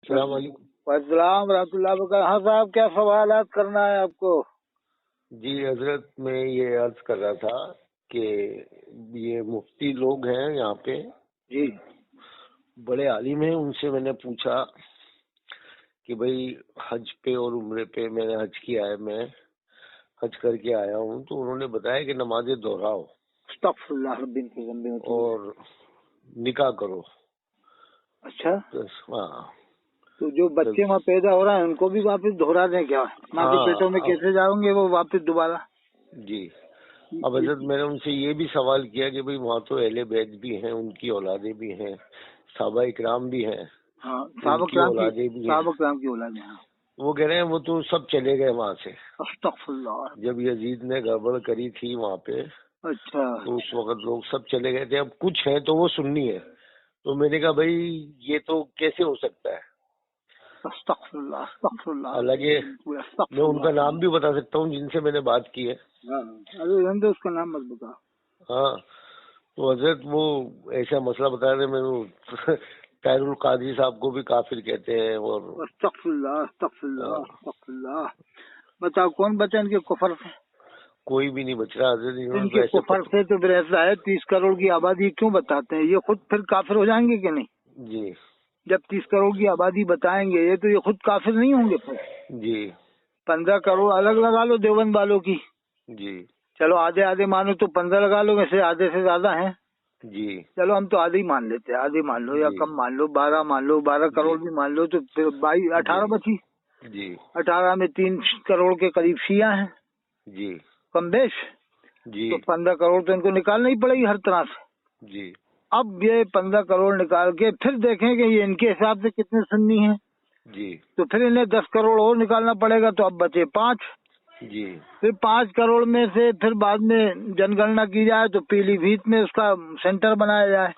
السلام علیکم۔ السلام ورحمۃ اللہ وبرکاتہ۔ ہاں صاحب، کیا سوالات کرنا ہے آپ کو؟ جی حضرت، میں یہ عرض کر رہا تھا کہ یہ مفتی لوگ ہیں یہاں پہ، جی بڑے عالم ہیں، ان سے میں نے پوچھا کہ بھئی حج پہ اور عمرے پہ میں نے حج کیا ہے، میں حج کر کے آیا ہوں، تو انہوں نے بتایا کہ نمازیں دہراؤ استغفر اللہ رب کی ذنب میں۔ اور نکاح کرو۔ اچھا، ہاں، تو جو بچے وہاں پیدا ہو رہے ہیں ان کو بھی واپس دہرا دیں کیا؟ ماں کے پیٹوں میں کیسے جائیں گے وہ واپس دوبارہ؟ جی۔ اب حضرت میں نے ان سے یہ بھی سوال کیا کہ بھئی وہاں تو اہل بیت بھی ہیں، ان کی اولادیں بھی ہیں، صحابہ اکرام بھی ہیں، ہاں، ان کی اولادیں بھی ہیں، صحابہ کرام کی اولادیں ہیں۔ وہ کہہ رہے ہیں وہ تو سب چلے گئے وہاں سے استغفر اللہ۔ جب یزید نے گڑبڑ کری تھی وہاں پہ، اچھا، تو اس وقت لوگ سب چلے گئے تھے، اب کچھ ہیں تو وہ سنی ہے۔ تو میں نے کہا بھائی یہ تو کیسے ہو سکتا ہے؟ استغفر اللہ استغفر اللہ۔ حالانکہ میں ان کا نام بھی بتا سکتا ہوں جن سے میں نے بات کی ہے۔ ارے اس کا نام مت بتا۔ ہاں، تو حضرت وہ ایسا مسئلہ بتا رہے، میں طاہر القادری صاحب کو بھی کافر کہتے ہیں، اور استغفر اللہ استغفر اللہ استغفر اللہ۔ بتاؤ کون بچا ان کے کفر سے؟ کوئی بھی نہیں بچ رہا حضرت، ان کے کفر سے تو پھر ایسا ہے 30 کروڑ کی آبادی کیوں بتاتے ہیں؟ یہ خود پھر کافر ہو جائیں گے کہ نہیں؟ جی جب 30 کروڑ کی آبادی بتائیں گے یہ تو یہ خود کافر نہیں ہوں گے پھر؟ جی 15 کروڑ الگ لگا لو دیوبند والوں کی، جی چلو آدھے آدھے مانو تو 15 لگا لو، ویسے آدھے سے زیادہ ہیں، جی چلو ہم تو آدھے ہی مان لیتے ہیں، آدھے مان لو یا کم مان لو، 12 مان لو، 12 کروڑ بھی مان لو، تو پھر 18 بچی، جی 18 میں 3 کروڑ کے قریب شیعہ ہیں جی کم بیش، جی تو 15 کروڑ تو ان کو نکالنا ہی پڑے گی ہر طرح سے۔ جی اب یہ 15 کروڑ نکال کے پھر دیکھیں کہ یہ ان کے حساب سے کتنے سنی ہیں، جی تو پھر انہیں 10 کروڑ اور نکالنا پڑے گا، تو اب بچے 5، جی پھر 5 کروڑ میں سے پھر بعد میں جن گننا کی جائے تو پیلی بھیت میں اس کا سینٹر بنایا جائے۔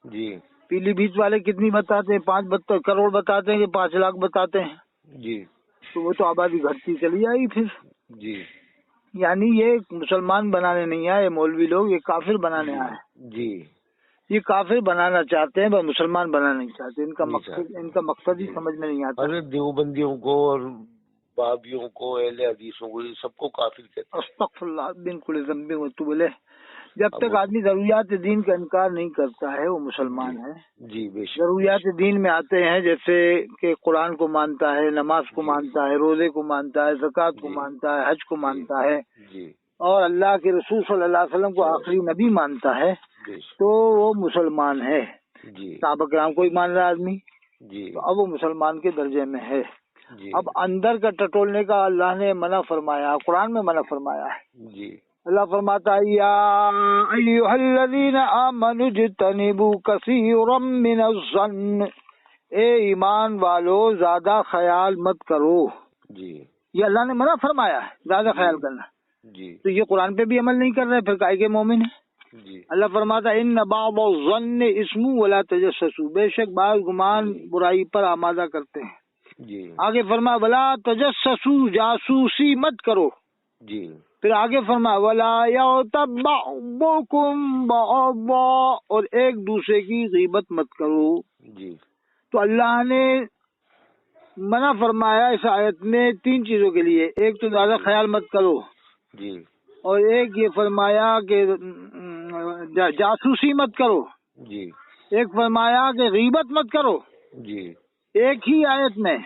جی پیلی بھیت والے کتنی بتاتے ہیں؟ 5 کروڑ بتاتے ہیں کہ 5 لاکھ بتاتے ہیں، جی تو وہ تو آبادی گھٹتی چلی آئی پھر۔ جی یعنی یہ مسلمان بنانے نہیں آئے مولوی لوگ، یہ کافر بنانے آئے، جی یہ کافر بنانا چاہتے ہیں بس مسلمان بنانا نہیں چاہتے، ان کا مقصد ہی سمجھ میں نہیں آتا۔ حضرت دیوبندیوں کو اور بابیوں کو، اہل حدیثوں کو، یہ سب کو کافر کہتے ہیں۔ استغفر اللہ بالکل ذنبی میں تو بولے، جب تک آدمی ضروریات دین کا انکار نہیں کرتا ہے وہ مسلمان ہے۔ جی بے شک۔ ضروریات دین میں آتے ہیں جیسے کہ قرآن کو مانتا ہے، نماز کو مانتا ہے، روزے کو مانتا ہے، زکوٰۃ کو مانتا ہے، حج کو مانتا ہے، اور اللہ کے رسول صلی اللہ علیہ وسلم کو آخری نبی مانتا ہے، تو وہ مسلمان ہے۔ صحابہ کرام کو ہی مان رہا آدمی، تو اب وہ مسلمان کے درجے میں ہے۔ اب اندر کا ٹٹولنے کا اللہ نے منع فرمایا، قرآن میں منع فرمایا ہے۔ اللہ فرماتا ہے یا ایھا الذین آمنوا اجتنبوا کثیرا من الظن، اے ایمان والو زیادہ خیال مت کرو۔ یہ اللہ نے منع فرمایا ہے زیادہ خیال کرنا، تو یہ قرآن پہ بھی عمل نہیں کر رہے، پھر کائے کے مومن ہیں؟ اللہ فرماتا ہے ان بعض الظن اسم ولا تجسسوا، بے شک بعض گمان برائی پر آمادہ کرتے ہیں۔ آگے فرمایا ولا تجسسوا، جاسوسی مت کرو۔ پھر آگے فرمایا ولا یغتب بعضکم بعضا، اور ایک دوسرے کی غیبت مت کرو۔ تو اللہ نے منع فرمایا اس آیت میں 3 چیزوں کے لیے، ایک تو زیادہ خیال مت کرو، اور ایک یہ فرمایا کہ جاسوسی مت کرو، ایک فرمایا کہ غیبت مت کرو، ایک ہی آیت میں۔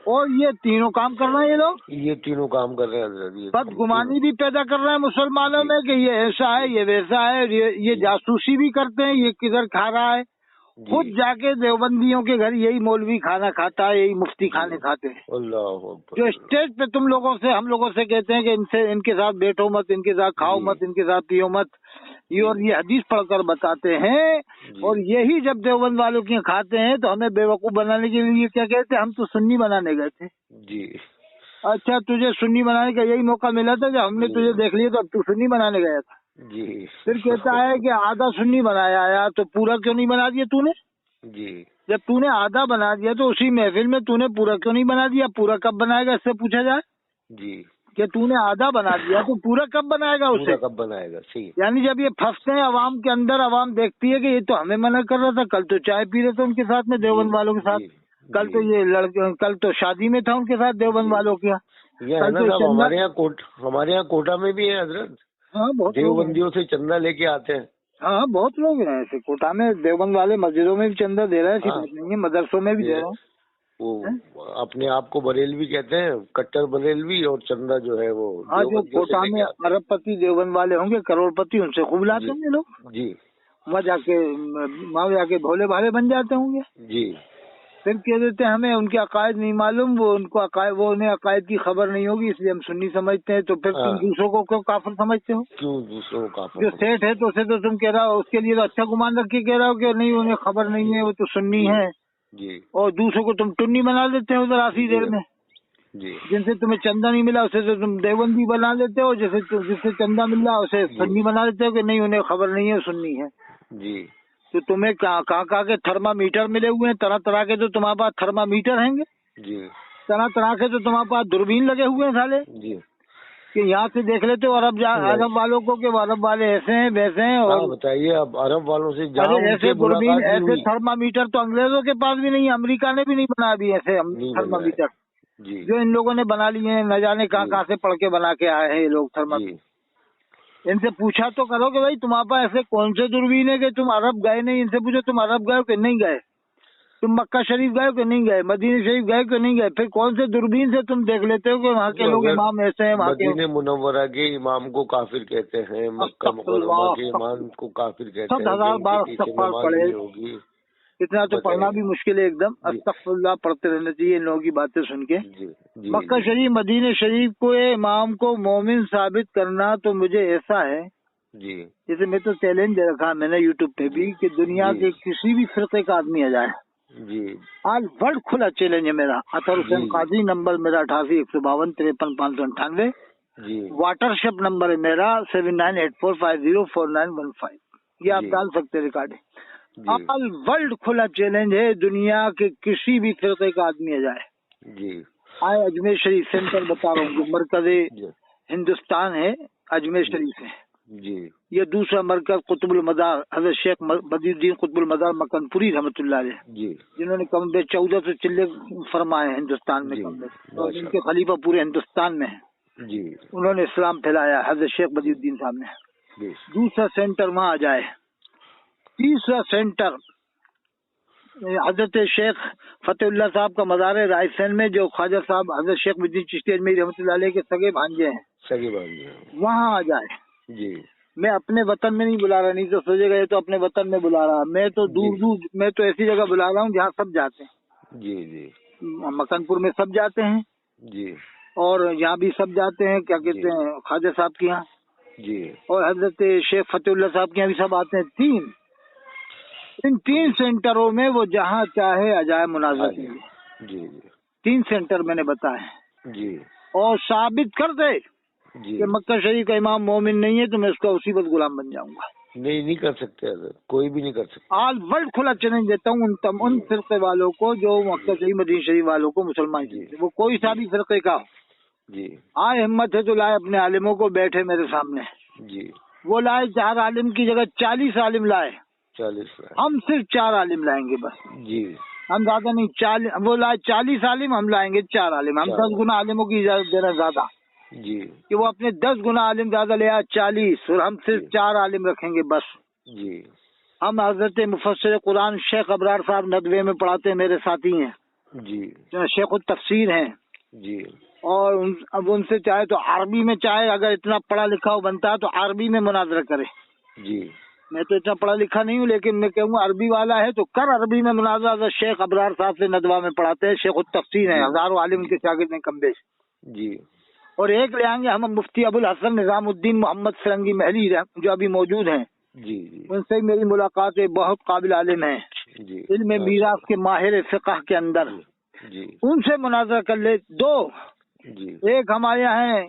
اور یہ تینوں کام کر رہے ہیں یہ لوگ، یہ تینوں کام کر رہے ہیں، بدگمانی بھی پیدا کر رہے ہیں مسلمانوں میں کہ یہ ایسا ہے، یہ ویسا ہے، یہ جاسوسی بھی کرتے ہیں، یہ کدھر کھا رہا ہے۔ خود جا کے دیوبندیوں کے گھر یہی مولوی کھانا کھاتا ہے، یہی مفتی کھانے کھاتے ہیں، جو اسٹیج پہ تم لوگوں سے ہم لوگوں سے کہتے ہیں کہ ان کے ساتھ بیٹھو مت، ان کے ساتھ کھاؤ مت، ان کے ساتھ پیو مت، اور یہ حدیث پڑھ کر بتاتے ہیں، اور یہی جب دیوبند والوں کی کھاتے ہیں تو ہمیں بیوقوف بنانے کے لیے کیا کہتے ہیں، ہم تو سنی بنانے گئے تھے۔ اچھا تجھے سنی بنانے کا یہی موقع ملا تھا جب ہم نے تجھے دیکھ لیا تو اب تو سنی بنانے گیا تھا۔ پھر کہتا ہے کہ آدھا سنی بنایا آیا تو پورا کیوں نہیں بنا دیا تو نے؟ جب تو نے آدھا بنا دیا تو اسی محفل میں تو نے پورا کیوں نہیں بنا دیا؟ پورا کب بنائے گا اس سے پوچھا جائے کہ تو نے آدھا بنا دیا تو پورا کب بنائے گا اسے؟ کب بنائے گا؟ یعنی جب یہ پھنستے ہیں عوام کے اندر، عوام دیکھتی ہے کہ یہ تو ہمیں منع کر رہا تھا، کل تو چائے پی رہے تھے ان کے ساتھ میں دیوبند والوں کے ساتھ، کل تو یہ لڑکے کل تو شادی میں تھا ان کے ساتھ دیوبند والوں کے ہمارے یہاں کوٹا میں بھی ہے حضرت. ہاں بہت دیوبندیوں سے چندہ لے کے آتے ہیں. ہاں بہت لوگ ہیں ایسے کوٹا میں. دیوبند والے مسجدوں میں بھی چندہ دے رہے ہیں, نہیں ہے مدرسوں میں بھی دے رہے ہیں. وہ اپنے آپ کو بریلوی کہتے ہیں, کٹر بریلوی, اور چندہ جو ہے وہ جو کوٹا میں ارب پتی دیوبند والے ہوں گے, کروڑ پتی, ان سے خوب لاتے ہوں گے لوگ. جی وہاں جا کے بھولے بھالے بن جاتے ہوں گے. جی پھر کہہ دیتے ہیں ہمیں ان کے عقائد نہیں معلوم, انہیں عقائد کی خبر نہیں ہوگی, اس لیے ہم سنی سمجھتے ہیں. تو پھر تم دوسروں کو کیوں کافر سمجھتے ہو؟ کیوں دوسروں کو کافر؟ جو سیٹ ہے تو اسے تو تم کہہ رہا ہو, اس کے لیے تو اچھا گمان رکھ کے کہہ رہا ہو کہ نہیں انہیں خبر نہیں ہے, وہ تو سنی ہے. جی. اور دوسروں کو تم ٹنی بنا دیتے ہو ذرا سی دیر میں. جی. جن سے تمہیں چندہ نہیں ملا اسے تو تم دیوبندی بنا دیتے ہو, جس سے چندہ مل رہا اسے سنی بنا دیتے ہو کہ نہیں انہیں خبر نہیں ہے, سنی ہے. جی. تو تمہیں کہاں کے تھرما میٹر ملے ہوئے ہیں, طرح طرح کے. تو تمہارے پاس تھرما میٹر ہیں گے جی, طرح طرح کے. تو تمہارے پاس دوربین لگے ہوئے ہیں سالے, جی, کہ یہاں سے دیکھ لیتے ہو عرب والوں کو کہ عرب والے ایسے ہیں ویسے ہیں. اور بتائیے اب عرب والوں سے ایسے دوربین ایسے تھرما میٹر تو انگریزوں کے پاس بھی نہیں ہے, امریکہ نے بھی نہیں بنا ابھی ایسے تھرما میٹر. جو ان لوگوں نے بنا لیے ہیں, نہ جانے کہاں سے پڑھ کے بنا کے آئے ہیں یہ لوگ تھرما. ان سے پوچھا تو کرو کہ بھائی تمہارے پاس ایسے کون سے دوربین ہے کہ تم عرب گئے نہیں. ان سے پوچھو تم عرب گئے ہو کہ نہیں گئے, تم مکہ شریف گئے ہو کہ نہیں گئے, مدینہ شریف گئے کہ نہیں گئے. پھر کون سے دوربین سے تم دیکھ لیتے ہو کہ وہاں کے لوگ امام ایسے ہیں, وہاں کے مدینہ منورہ کے امام کو کافر کہتے ہیں, مکہ مکرمہ کے امام کو کافر کہتے ہیں. 7,000 بار استغفار پڑھے, اتنا تو پڑھنا بھی مشکل ہے ایک دم. استغفر اللہ پڑھتے رہنا چاہیے ان لوگوں کی باتیں سن کے. مکہ شریف مدینہ شریف کو امام کو مومن ثابت کرنا تو مجھے ایسا ہے جی, جیسے میں تو چیلنج دے رکھا میں نے یوٹیوب پہ بھی, کہ دنیا کے کسی بھی فرقے کا آدمی آ جائے. جی, آج ورلڈ کھلا چیلنج ہے میرا. اطہر حسین قاضی, نمبر میرا 88,152,53,598. جی, واٹر شپ نمبر ہے میرا 7984504915. یہ آپ ڈال سکتے ریکارڈ. آج ورلڈ کھلا چیلنج ہے, دنیا کے کسی بھی فرقے کا آدمی آ جائے. جی, آئے اجمیر شریف سینٹر بتا رہا ہوں, جو مرکز ہندوستان ہے اجمیر شریف ہے. جی, یہ دوسرا مرکز قطب المدار حضرت شیخ بدی الدین قطب المدار مکن پوری رحمۃ اللہ علیہ, جی, جنہوں نے کم بے 1400 چلے فرمائے ہندوستان میں, کم بے, اور ان کے خلیفہ پورے ہندوستان میں ہیں. جی, انہوں نے اسلام پھیلایا, حضرت شیخ بدی الدین صاحب نے. دوسرا سینٹر وہاں آ جائے. تیسرا سینٹر حضرت شیخ فتح اللہ صاحب کا مزار ہے رائے سین میں, جو خواجہ صاحب حضرت شیخ بدی چشتی اجمیری رحمۃ اللہ علیہ کے سگے بھانجے ہیں, وہاں آ جائے. جی, میں اپنے وطن میں نہیں بلا رہا, نہیں تو سوچے گا یہ تو اپنے وطن میں بلا رہا. میں تو دور دور, میں تو ایسی جگہ بلا رہا ہوں جہاں سب جاتے ہیں. جی جی, مکن پور میں سب جاتے ہیں. جی, اور یہاں بھی سب جاتے ہیں, کیا کہتے ہیں, خواجہ صاحب کے یہاں. جی, اور حضرت شیخ فتح اللہ صاحب کے یہاں بھی سب آتے ہیں. ان 3 سینٹروں میں وہ جہاں چاہے عجائب مناظر کے لیے. جی, 3 سینٹر میں نے بتایا. جی, اور ثابت کر دے کہ مکہ شریف کا امام مومن نہیں ہے تو میں اس کا اسی وقت غلام بن جاؤں گا. نہیں کر سکتے حضرت, کوئی بھی نہیں کر سکتا. آج ورلڈ کھلا چیلنج دیتا ہوں ان فرقے والوں کو جو مکہ شریف مدینہ شریف والوں کو مسلمان کہتے ہیں, وہ کوئی سا بھی فرقے کا. جی, آئے ہمت ہے تو لائے اپنے عالموں کو, بیٹھے میرے سامنے. جی, وہ لائے 4 عالم کی جگہ 40 عالم لائے. 40, ہم صرف 4 عالم لائیں گے بس. جی, ہم زیادہ نہیں. 40 وہ لائے 40 عالم, ہم لائیں گے 4 عالم. ہم 10 گنا عالموں کی اجازت دے رہے ہیں زیادہ. جی, کہ وہ اپنے 10 گنا عالم زیادہ لے آئے 40, اور ہم صرف 4 عالم رکھیں گے بس. جی, ہم حضرت مفسر قرآن شیخ ابرار صاحب ندوے میں پڑھاتے ہیں, میرے ساتھی ہیں. جی, شیخ التفسیر ہیں. جی, اور اب ان سے چاہے تو عربی میں, چاہے اگر اتنا پڑھا لکھا ہو بنتا ہے تو عربی میں مناظرہ کرے. جی, میں تو اتنا پڑھا لکھا نہیں ہوں, لیکن میں کہوں گا عربی والا ہے تو کر عربی میں مناظرہ. شیخ ابرار صاحب سے ندوہ میں پڑھاتے ہیں, شیخ التفسیر ہیں, ہزاروں عالم کے شاگرد ہیں کم بیش. جی, اور ایک لے آئیں گے ہم مفتی ابو الحسن نظام الدین محمد فرنگی محلی جو ابھی موجود ہیں. جی, ان سے میری ملاقات ہے, بہت قابل عالم ہیں. جی, علم میراث کے ماہر فقہ کے اندر. جی, ان سے مناظرہ کر لے. 2 جی, ایک ہمارے یہاں ہیں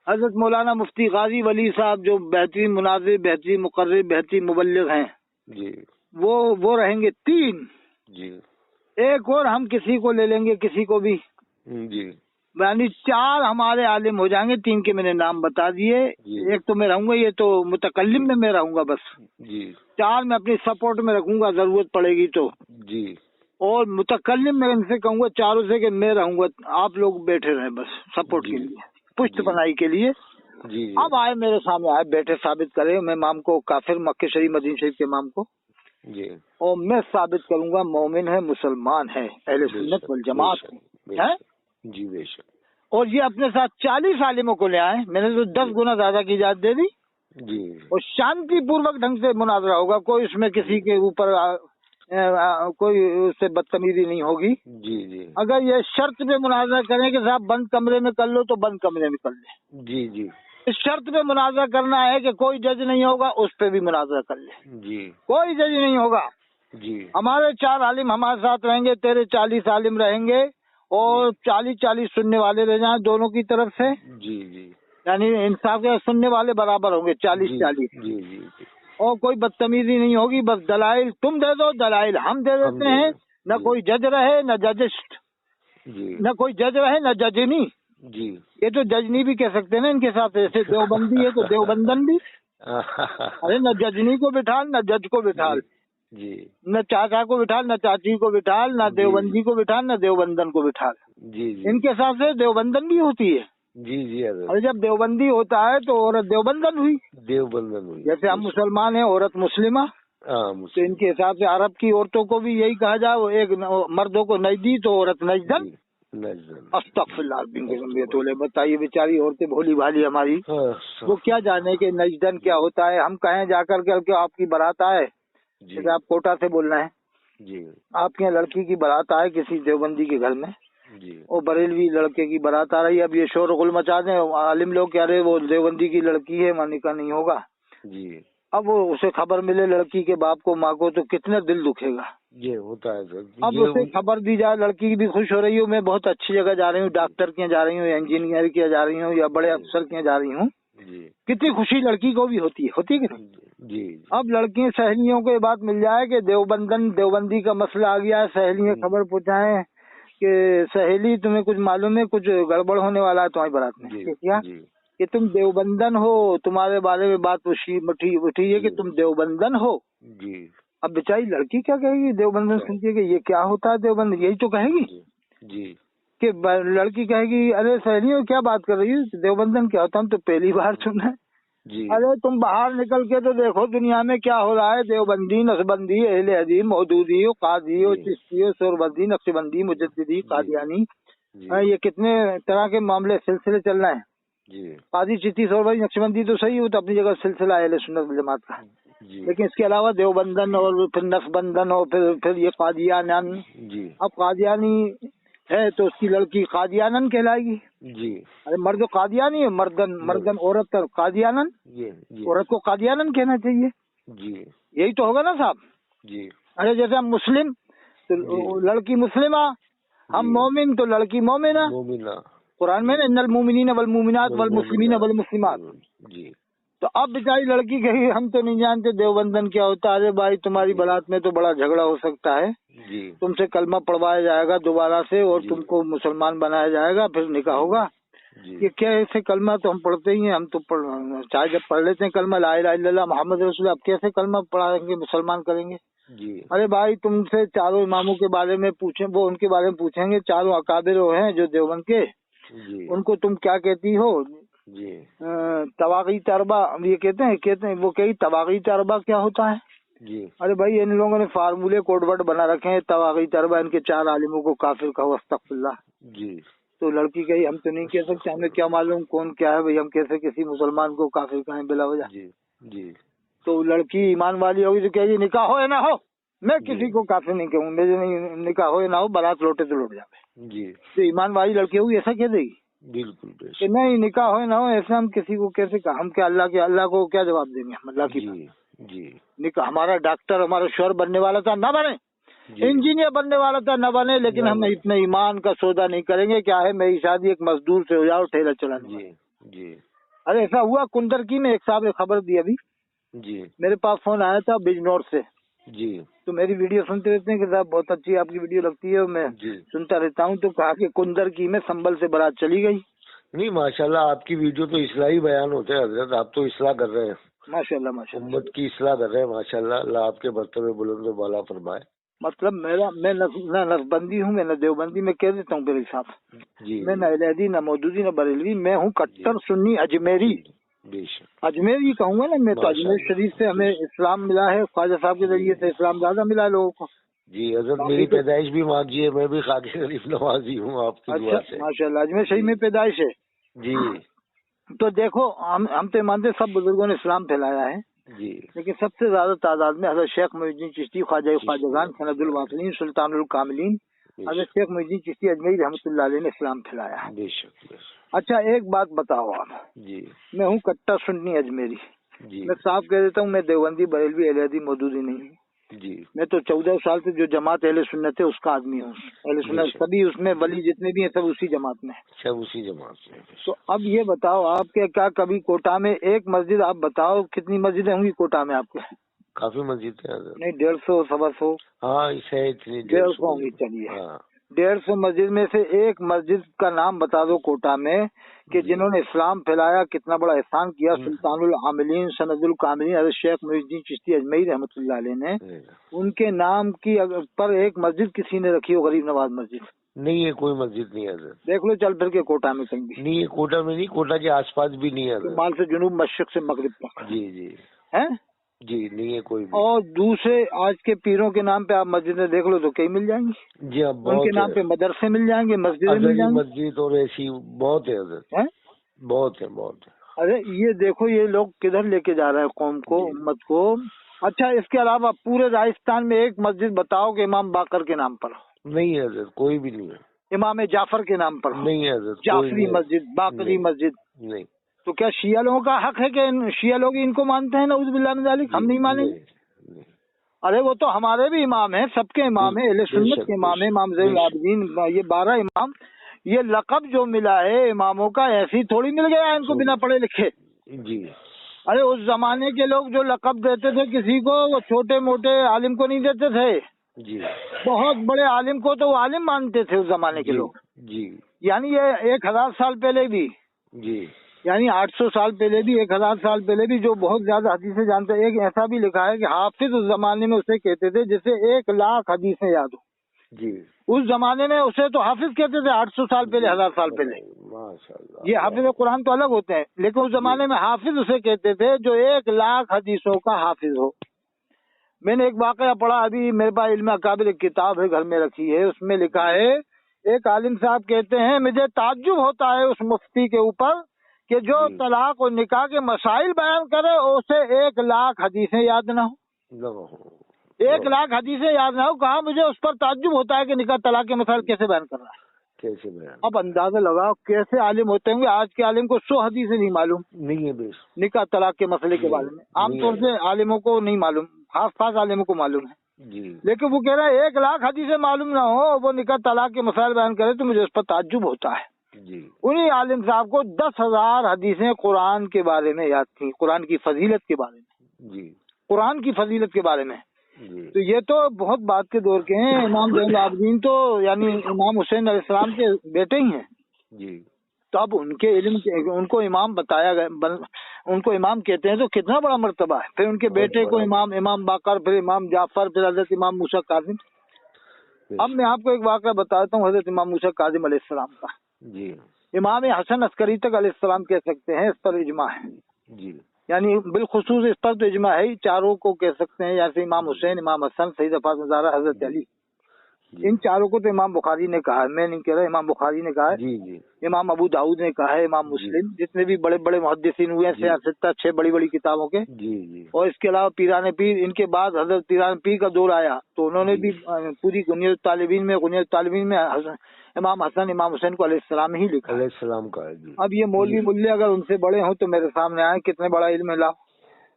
حضرت مولانا مفتی غازی ولی صاحب, جو بہترین مناظر, بہترین مقرر, بہترین مبلغ ہیں. جی, وہ رہیں گے 3. جی, ایک اور ہم کسی کو لے لیں گے, کسی کو بھی. جی, یعنی 4 ہمارے عالم ہو جائیں گے. 3 کے میں نے نام بتا دیے. ایک تو میں رہوں گا, یہ تو متکلم میں رہوں گا بس. جی, 4 میں اپنی سپورٹ میں رکھوں گا, ضرورت پڑے گی تو. جی, اور متکلم میں ان سے کہوں گا چاروں سے کہ میں رہوں گا، آپ لوگ بیٹھے رہیں بس سپورٹ کے لیے، پشت بنائی کے لیے۔ اب آئے میرے سامنے، آئے بیٹھے، ثابت کرے میں امام کو کافر، مکہ شریف مدینہ شریف کے امام کو، اور میں ثابت کروں گا مومن ہے، مسلمان ہے، اہل سنت والجماعت ہے جی بے شک۔ اور یہ اپنے ساتھ 40 عالموں کو لے آئے، میں نے تو 10 گنا زیادہ کی اجازت دے دی، جی، اور شانتی پوروک ڈھنگ سے مناظرہ ہوگا، کوئی اس میں کسی کے اوپر کوئی اس سے بدتمیزی نہیں ہوگی۔ جی جی، اگر یہ شرط پہ مناظرہ کریں کہ صاحب بند کمرے میں کر لو تو بند کمرے میں کر لیں، جی جی، اس شرط پہ مناظرہ کرنا ہے کہ کوئی جج نہیں ہوگا، اس پہ بھی مناظرہ کر لیں، جی، کوئی جج نہیں ہوگا، جی، ہمارے 4 عالم ہمارے ساتھ رہیں گے، تیرے 40 عالم رہیں گے، اور 40 سننے والے رہ جائیں دونوں کی طرف سے، جی جی، یعنی انصاف کے سننے والے برابر ہوں گے 40۔ جی جی، اور کوئی بدتمیزی نہیں ہوگی، بس دلائل تم دے دو، دلائل ہم دے دیتے ہیں، نہ کوئی جج رہے نہ ججسٹ، نہ کوئی جج رہے نہ ججنی، جی، یہ تو ججنی بھی کہہ سکتے ہیں نا ان کے ساتھ، ایسے دیوبندی ہے تو دیوبندن بھی، ارے نہ ججنی کو بٹھال نہ جج کو بٹھال، جی، نہ چاچا کو بٹھال نہ چاچی کو بٹھال، نہ دیوبندی کو بٹھال نہ دیوبندن کو بٹھال، جی جی، ان کے ساتھ سے دیوبندن بھی ہوتی ہے، جی جی، اور جب دیوبندی ہوتا ہے تو عورت دیوبندن ہوئی، دیوبندن ہوئی، جیسے ہم مسلمان ہیں عورت مسلمہ، تو ان کے حساب سے عرب کی عورتوں کو بھی یہی کہا جائے، وہ ایک مردوں کو نجدی تو عورت نجدن، استغفر اللہ، بتائیے بیچاری عورتیں بھولی بھالی ہماری، وہ کیا جانے کہ نجدن کیا ہوتا ہے، ہم کہیں جا کر کے آپ کی بارات آئے، جیسے آپ کوٹا سے بول رہے ہیں، جی، آپ کے یہاں لڑکی کی بارات آئے کسی دیوبندی کے گھر میں، اور بریلوی لڑکے کی بارات آ رہی ہے، اب یہ شور غل مچا دیں عالم لوگ کہہ رہے وہ دیوبندی کی لڑکی ہے، ماں نکاح نہیں ہوگا، جی، اب وہ اسے خبر ملے لڑکی کے باپ کو ماں کو تو کتنا دل دکھے گا، یہ ہوتا ہے سر، اب اسے خبر دی جائے، لڑکی بھی خوش ہو رہی ہوں میں بہت اچھی جگہ جا رہی ہوں، ڈاکٹر کے جا رہی ہوں، انجینئر کے جا رہی ہوں، یا بڑے افسر کے جا رہی ہوں، کتنی خوشی لڑکی کو بھی ہوتی ہے کہ نہیں؟ جی، اب لڑکی سہیلیوں کو یہ بات مل جائے کہ دیوبندی کا مسئلہ آ گیا ہے، سہیلیاں خبر پہنچائیں کہ سہیلی تمہیں کچھ معلوم ہے، کچھ گڑبڑ ہونے والا ہے تمہاری بارات میں، کیا کہ تم دیوبندن ہو، تمہارے بارے میں بات اٹھی ہے کہ تم دیوبندن ہو، جی، اب بیچاری لڑکی کیا کہے گی دیوبندن سنتی ہے کہ یہ کیا ہوتا ہے دیوبند، یہی تو کہے گی، جی، کہ لڑکی کہے گی ارے سہیلیوں کیا بات کر رہی ہے، دیوبندن کیا ہوتا، ہم تو پہلی بار سنا ہے، ارے تم باہر نکل کے تو دیکھو دنیا میں کیا ہو رہا ہے، دیوبندی، نقشبندی، اہل حدیث، مودودی، قادری، چشتی، سوربندی، نقشبندی، مجددی، قادیانی، یہ کتنے طرح کے معاملے سلسلے چل رہے ہیں، قادری، چشتی، سوربندی، نقشبندی تو صحیح ہوتا اپنی جگہ سلسلہ اہل سنت والجماعت کا، لیکن اس کے علاوہ دیوبندن اور پھر نقشبندن اور پھر یہ قادیانن، اب قادیانی ہے تو اس کی لڑکی قادیانن کہلائے گی، ارے مرد قادیانی ہے، مردن عورت قادیانن، عورت کو قادیانن کہنا چاہیے، یہی تو ہوگا نا صاحب، ارے جیسے ہم مسلم تو لڑکی مسلمہ، ہم مومن تو لڑکی مومنہ، قرآن میں ان المومنین والمومنات والمسلمین والمسلمات، تو اب بیچاری لڑکی کہی ہم تو نہیں جانتے دیوبندن کیا ہوتا ہے، ارے بھائی تمہاری بارات میں تو بڑا جھگڑا ہو سکتا ہے، تم سے کلمہ پڑھوایا جائے گا دوبارہ سے، اور تم کو مسلمان بنایا جائے گا، پھر نکاح ہوگا، یہ کیا ایسے کلمہ تو ہم پڑھتے ہی ہیں، ہم تو چاہے جب پڑھ لیتے ہیں کلمہ لا الہ الا اللہ محمد رسول اللہ، اب کیسے کلمہ پڑھائیں گے، مسلمان کریں گے، ارے بھائی تم سے چاروں اماموں کے بارے میں پوچھیں، وہ ان کے بارے میں پوچھیں گے، چاروں اکابر ہیں جو دیوبند کے، ان کو تم کیا کہتی ہو، تواغیت اربع، یہ کہتے ہیں وہ کہی تواغیت اربع کیا ہوتا ہے، ارے بھائی ان لوگوں نے فارمولے کوڈ ورڈ بنا رکھے ہیں، تواغیت اربع ان کے 4 عالموں کو کافر کہو، استغفر اللہ، تو لڑکی کہی ہم تو نہیں کہہ سکتے، ہمیں کیا معلوم کون کیا ہے، بھائی ہم کیسے کسی مسلمان کو کافر کہیں بلا وجہ، تو لڑکی ایمان والی ہوگی تو کہے گی نکاح ہو یا نہ ہو میں کسی کو کافر نہیں کہوں، میرے نہیں نکاح ہو یا نہ ہو، بارات لوٹے تو لوٹ جائے، تو ایمان والی لڑکی ہوگی ایسا کہہ دے گی بالکل کہ نہیں نکاح ہو نہ ہو، ایسے ہم کسی کو کیسے کہا، ہم کیا اللہ کو کیا جواب دیں گے، ہم اللہ کی نکاح، ہمارا ڈاکٹر ہمارا شوہر بننے والا تھا نہ بنے، انجینئر بننے والا تھا نہ بنے، لیکن ہم اتنے ایمان کا سودا نہیں کریں گے، کیا ہے میری شادی ایک مزدور سے ہو جاؤ ٹھیلا چلانے، ارے ایسا ہوا کندرکی میں، ایک صاحب نے خبر دی ابھی، میرے پاس فون آیا تھا بجنور سے، تو میری ویڈیو سنتے رہتے ہیں کہ صاحب بہت اچھی آپ کی ویڈیو لگتی ہے، میں سنتا رہتا ہوں، تو کہا کہ کندرکی میں سنبل سے بارات چلی گئی، نہیں ماشاءاللہ آپ کی ویڈیو تو اصلاحی بیان ہوتے ہیں حضرت، آپ تو اصلاح کر رہے ہیں، ماشاءاللہ ماشاءاللہ امت کی اصلاح کر رہے ہیں ماشاءاللہ، اللہ آپ کے مرتبے بلند و بالا فرمائے، مطلب میں نہ نسبندی ہوں، میں نہ دیوبندی، میں کہہ دیتا ہوں میرے حساب جی، میں نہ اہل حدیث، نہ مودودی، نہ بریلوی، میں ہوں کٹر سنی اجمیری، اجمیری کہوں گا نا میں تو۔ اجمیر شریف سے ہمیں اسلام ملا ہے، خواجہ صاحب کے ذریعے سے اسلام زیادہ ملا ہے لوگوں کو۔ جی حضرت میری پیدائش بھی وہاں کی ہے، میں بھی خواجہ غریب نوازی ہوں آپ کی دعا سے۔ ماشاء اللہ، اجمیر شریف میں پیدائش ہے جی۔ تو دیکھو ہم تو مانتے سب بزرگوں نے اسلام پھیلایا ہے جی، لیکن سب سے زیادہ تعداد میں حضرت شیخ محی الدین چشتی، خواجہ خواجگان، سند الواصلین، سلطان الکاملین، حضرت شیخ محی الدین چشتی اجمیری رحمۃ اللہ علیہ نے اسلام پھیلایا ہے۔ بے شک۔ اچھا ایک بات بتاؤ آپ، جی، میں ہوں کٹر سنی اجمیری، جی، میں صاف کہہ دیتا ہوں میں دیوبندی، بریلوی، اہل حدیث، مودودی نہیں ہوں۔ جی، میں تو 14 سال سے جو جماعت اہل سنت ہے اس کا آدمی ہوں۔ اہل سنت سبھی اس میں ولی جتنے بھی ہیں سب اسی جماعت میں، سب اسی جماعت میں۔ تو اب یہ بتاؤ آپ کے کیا کبھی کوٹہ میں ایک مسجد، آپ بتاؤ کتنی مسجدیں ہوں گی کوٹہ میں آپ کے؟ کافی مسجد ہے حضرت۔ نہیں 150 سوا 100 ہاں اسے اتنی 150 ہوں گی، چلیے 150 مسجد میں سے ایک مسجد کا نام بتا دو کوٹہ میں کہ جنہوں نے اسلام پھیلایا، کتنا بڑا احسان کیا سلطان العاملین، سند الکاملین، حضرت شیخ محی الدین چشتی اجمیری رحمۃ اللہ علیہ نے، ان کے نام کی پر ایک مسجد کسی نے رکھی ہو، غریب نواز مسجد؟ نہیں ہے، کوئی مسجد نہیں ہے حضرت۔ دیکھ لو چل پھر کے کوٹہ میں کہیں بھی نہیں ہے، کوٹہ میں نہیں، کوٹہ کے آس پاس بھی نہیں ہے حضرت۔ شمال سے جنوب، مشرق سے مغرب تک جی جی ہے، جی، نہیں ہے کوئی بھی۔ اور دوسرے آج کے پیروں کے نام پہ آپ مسجدیں دیکھ لو تو کئی مل جائیں گی، جی ہاں، ان کے نام پہ مدرسے مل جائیں گے، مسجدیں مل جائیں گی، مسجد اور ایسی بہت ہے حضرت، بہت ہے بہت ہے۔ ارے یہ دیکھو یہ لوگ کدھر لے کے جا رہے ہیں قوم کو، امت کو۔ اچھا اس کے علاوہ پورے راجستھان میں ایک مسجد بتاؤ کہ امام باقر کے نام پر ہو؟ نہیں ہے حضرت، کوئی بھی نہیں ہے۔ امام جعفر کے نام پر ہو؟ نہیں ہے حضرت، جعفری مسجد، باقری مسجد؟ نہیں۔ تو کیا شیعہ لوگوں کا حق ہے کہ شیعہ لوگ ان کو مانتے ہیں؟ نعوذ باللہ من ذالک، ہم نہیں مانیں گے؟ ارے وہ تو ہمارے بھی امام ہیں، سب کے امام ہیں، اہل سنت کے امام ہیں، امام زین العابدین، یہ 12 امام۔ یہ لقب جو ملا ہے اماموں کا ایسی تھوڑی مل گیا ان کو بنا پڑھے لکھے۔ جی، ارے اس زمانے کے لوگ جو لقب دیتے تھے کسی کو، وہ چھوٹے موٹے عالم کو نہیں دیتے تھے، جی، بہت بڑے عالم کو تو وہ عالم مانتے تھے اس زمانے کے لوگ۔ جی، یعنی یہ 1000 سال پہلے بھی، جی، یعنی 800 سال پہلے بھی، 1000 سال پہلے بھی جو بہت زیادہ حدیثیں جانتے ہیں۔ ایک ایسا بھی لکھا ہے کہ حافظ اس زمانے میں اسے کہتے تھے جسے 1,00,000 حدیثیں یاد ہو۔ جی، اس زمانے میں اسے تو حافظ کہتے تھے، 800 سال پہلے، 1000 سال پہلے۔ یہ حافظ قرآن تو الگ ہوتے ہیں، لیکن اس زمانے میں حافظ اسے کہتے تھے جو 1,00,000 حدیثوں کا حافظ ہو۔ میں نے ایک واقعہ پڑھا، ابھی میرے پاس علم اکابر ایک کتاب ہے گھر میں رکھی ہے، اس میں لکھا ہے ایک عالم صاحب کہتے ہیں مجھے تعجب ہوتا ہے اس مفتی کے اوپر کہ جو طلاق اور نکاح کے مسائل بیان کرے اسے 1,00,000 حدیثیں یاد نہ ہو، 1,00,000 حدیثیں یاد نہ ہو۔ کہا مجھے اس پر تعجب ہوتا ہے کہ نکاح طلاق کے مسائل کیسے بیان کر رہا ہے، کیسے بیان۔ اب اندازہ لگاؤ کیسے عالم ہوتے ہوں گے۔ آج کے عالم کو 100 حدیثیں نہیں معلوم نہیں ہے بے نکاح طلاق کے مسئلے کے بارے میں، عام طور سے عالموں کو نہیں معلوم، خاص عالموں کو معلوم ہے، جی، لیکن وہ کہہ رہے ہیں 1,00,000 حدیثیں معلوم نہ ہو، وہ نکاح طلاق کے مسائل بیان کرے تو مجھے اس پر تعجب ہوتا ہے۔ جی، انہی عالم صاحب کو 10,000 حدیثیں قرآن کے بارے میں یاد تھی، قرآن کی فضیلت کے بارے میں، جی، قرآن کی فضیلت کے بارے میں۔ جی، تو یہ تو بہت بات کے دور کے ہیں۔ امام زین العابدین تو یعنی امام حسین علیہ السلام کے بیٹے ہی ہیں، جی، تو اب ان کے علم ان کو امام بتایا گیا، ان کو امام کہتے ہیں تو کتنا بڑا مرتبہ ہے۔ پھر ان کے بیٹے کو امام باقر، پھر امام جعفر، پھر حضرت امام موسیٰ کاظم۔ اب میں آپ کو ایک واقعہ بتاتا ہوں حضرت امام موسیٰ کاظم علیہ السلام کا۔ جی، امام حسن عسکری تک علیہ السلام کہہ سکتے ہیں، اس پر اجماع ہے، جی، یعنی بالخصوص اس پر تو اجماع ہے ہی، چاروں کو کہہ سکتے ہیں، جیسے امام حسین، امام حسن، سیدہ فاطمہ زہرا، حضرت علی، ان چاروں کو تو امام بخاری نے کہا ہے، میں نہیں کہہ رہا، امام بخاری نے کہا ہے، جی، جی، امام ابو داؤد نے کہا ہے، امام مسلم، جتنے بھی بڑے بڑے محدثین ہوئے ہیں، 6 بڑی بڑی کتابوں کے، جی، جی، اور اس کے علاوہ پیران پیر، ان کے بعد حضرت پیران پیر کا دور آیا تو انہوں نے بھی پوری غنیۃ الطالبین میں امام حسن امام حسین کو علیہ السلام ہی لکھا، علیہ السلام کا ہے۔ جی، اب یہ مولوی ملے اگر ان سے بڑے ہوں تو میرے سامنے آئے کتنے بڑا علم لا،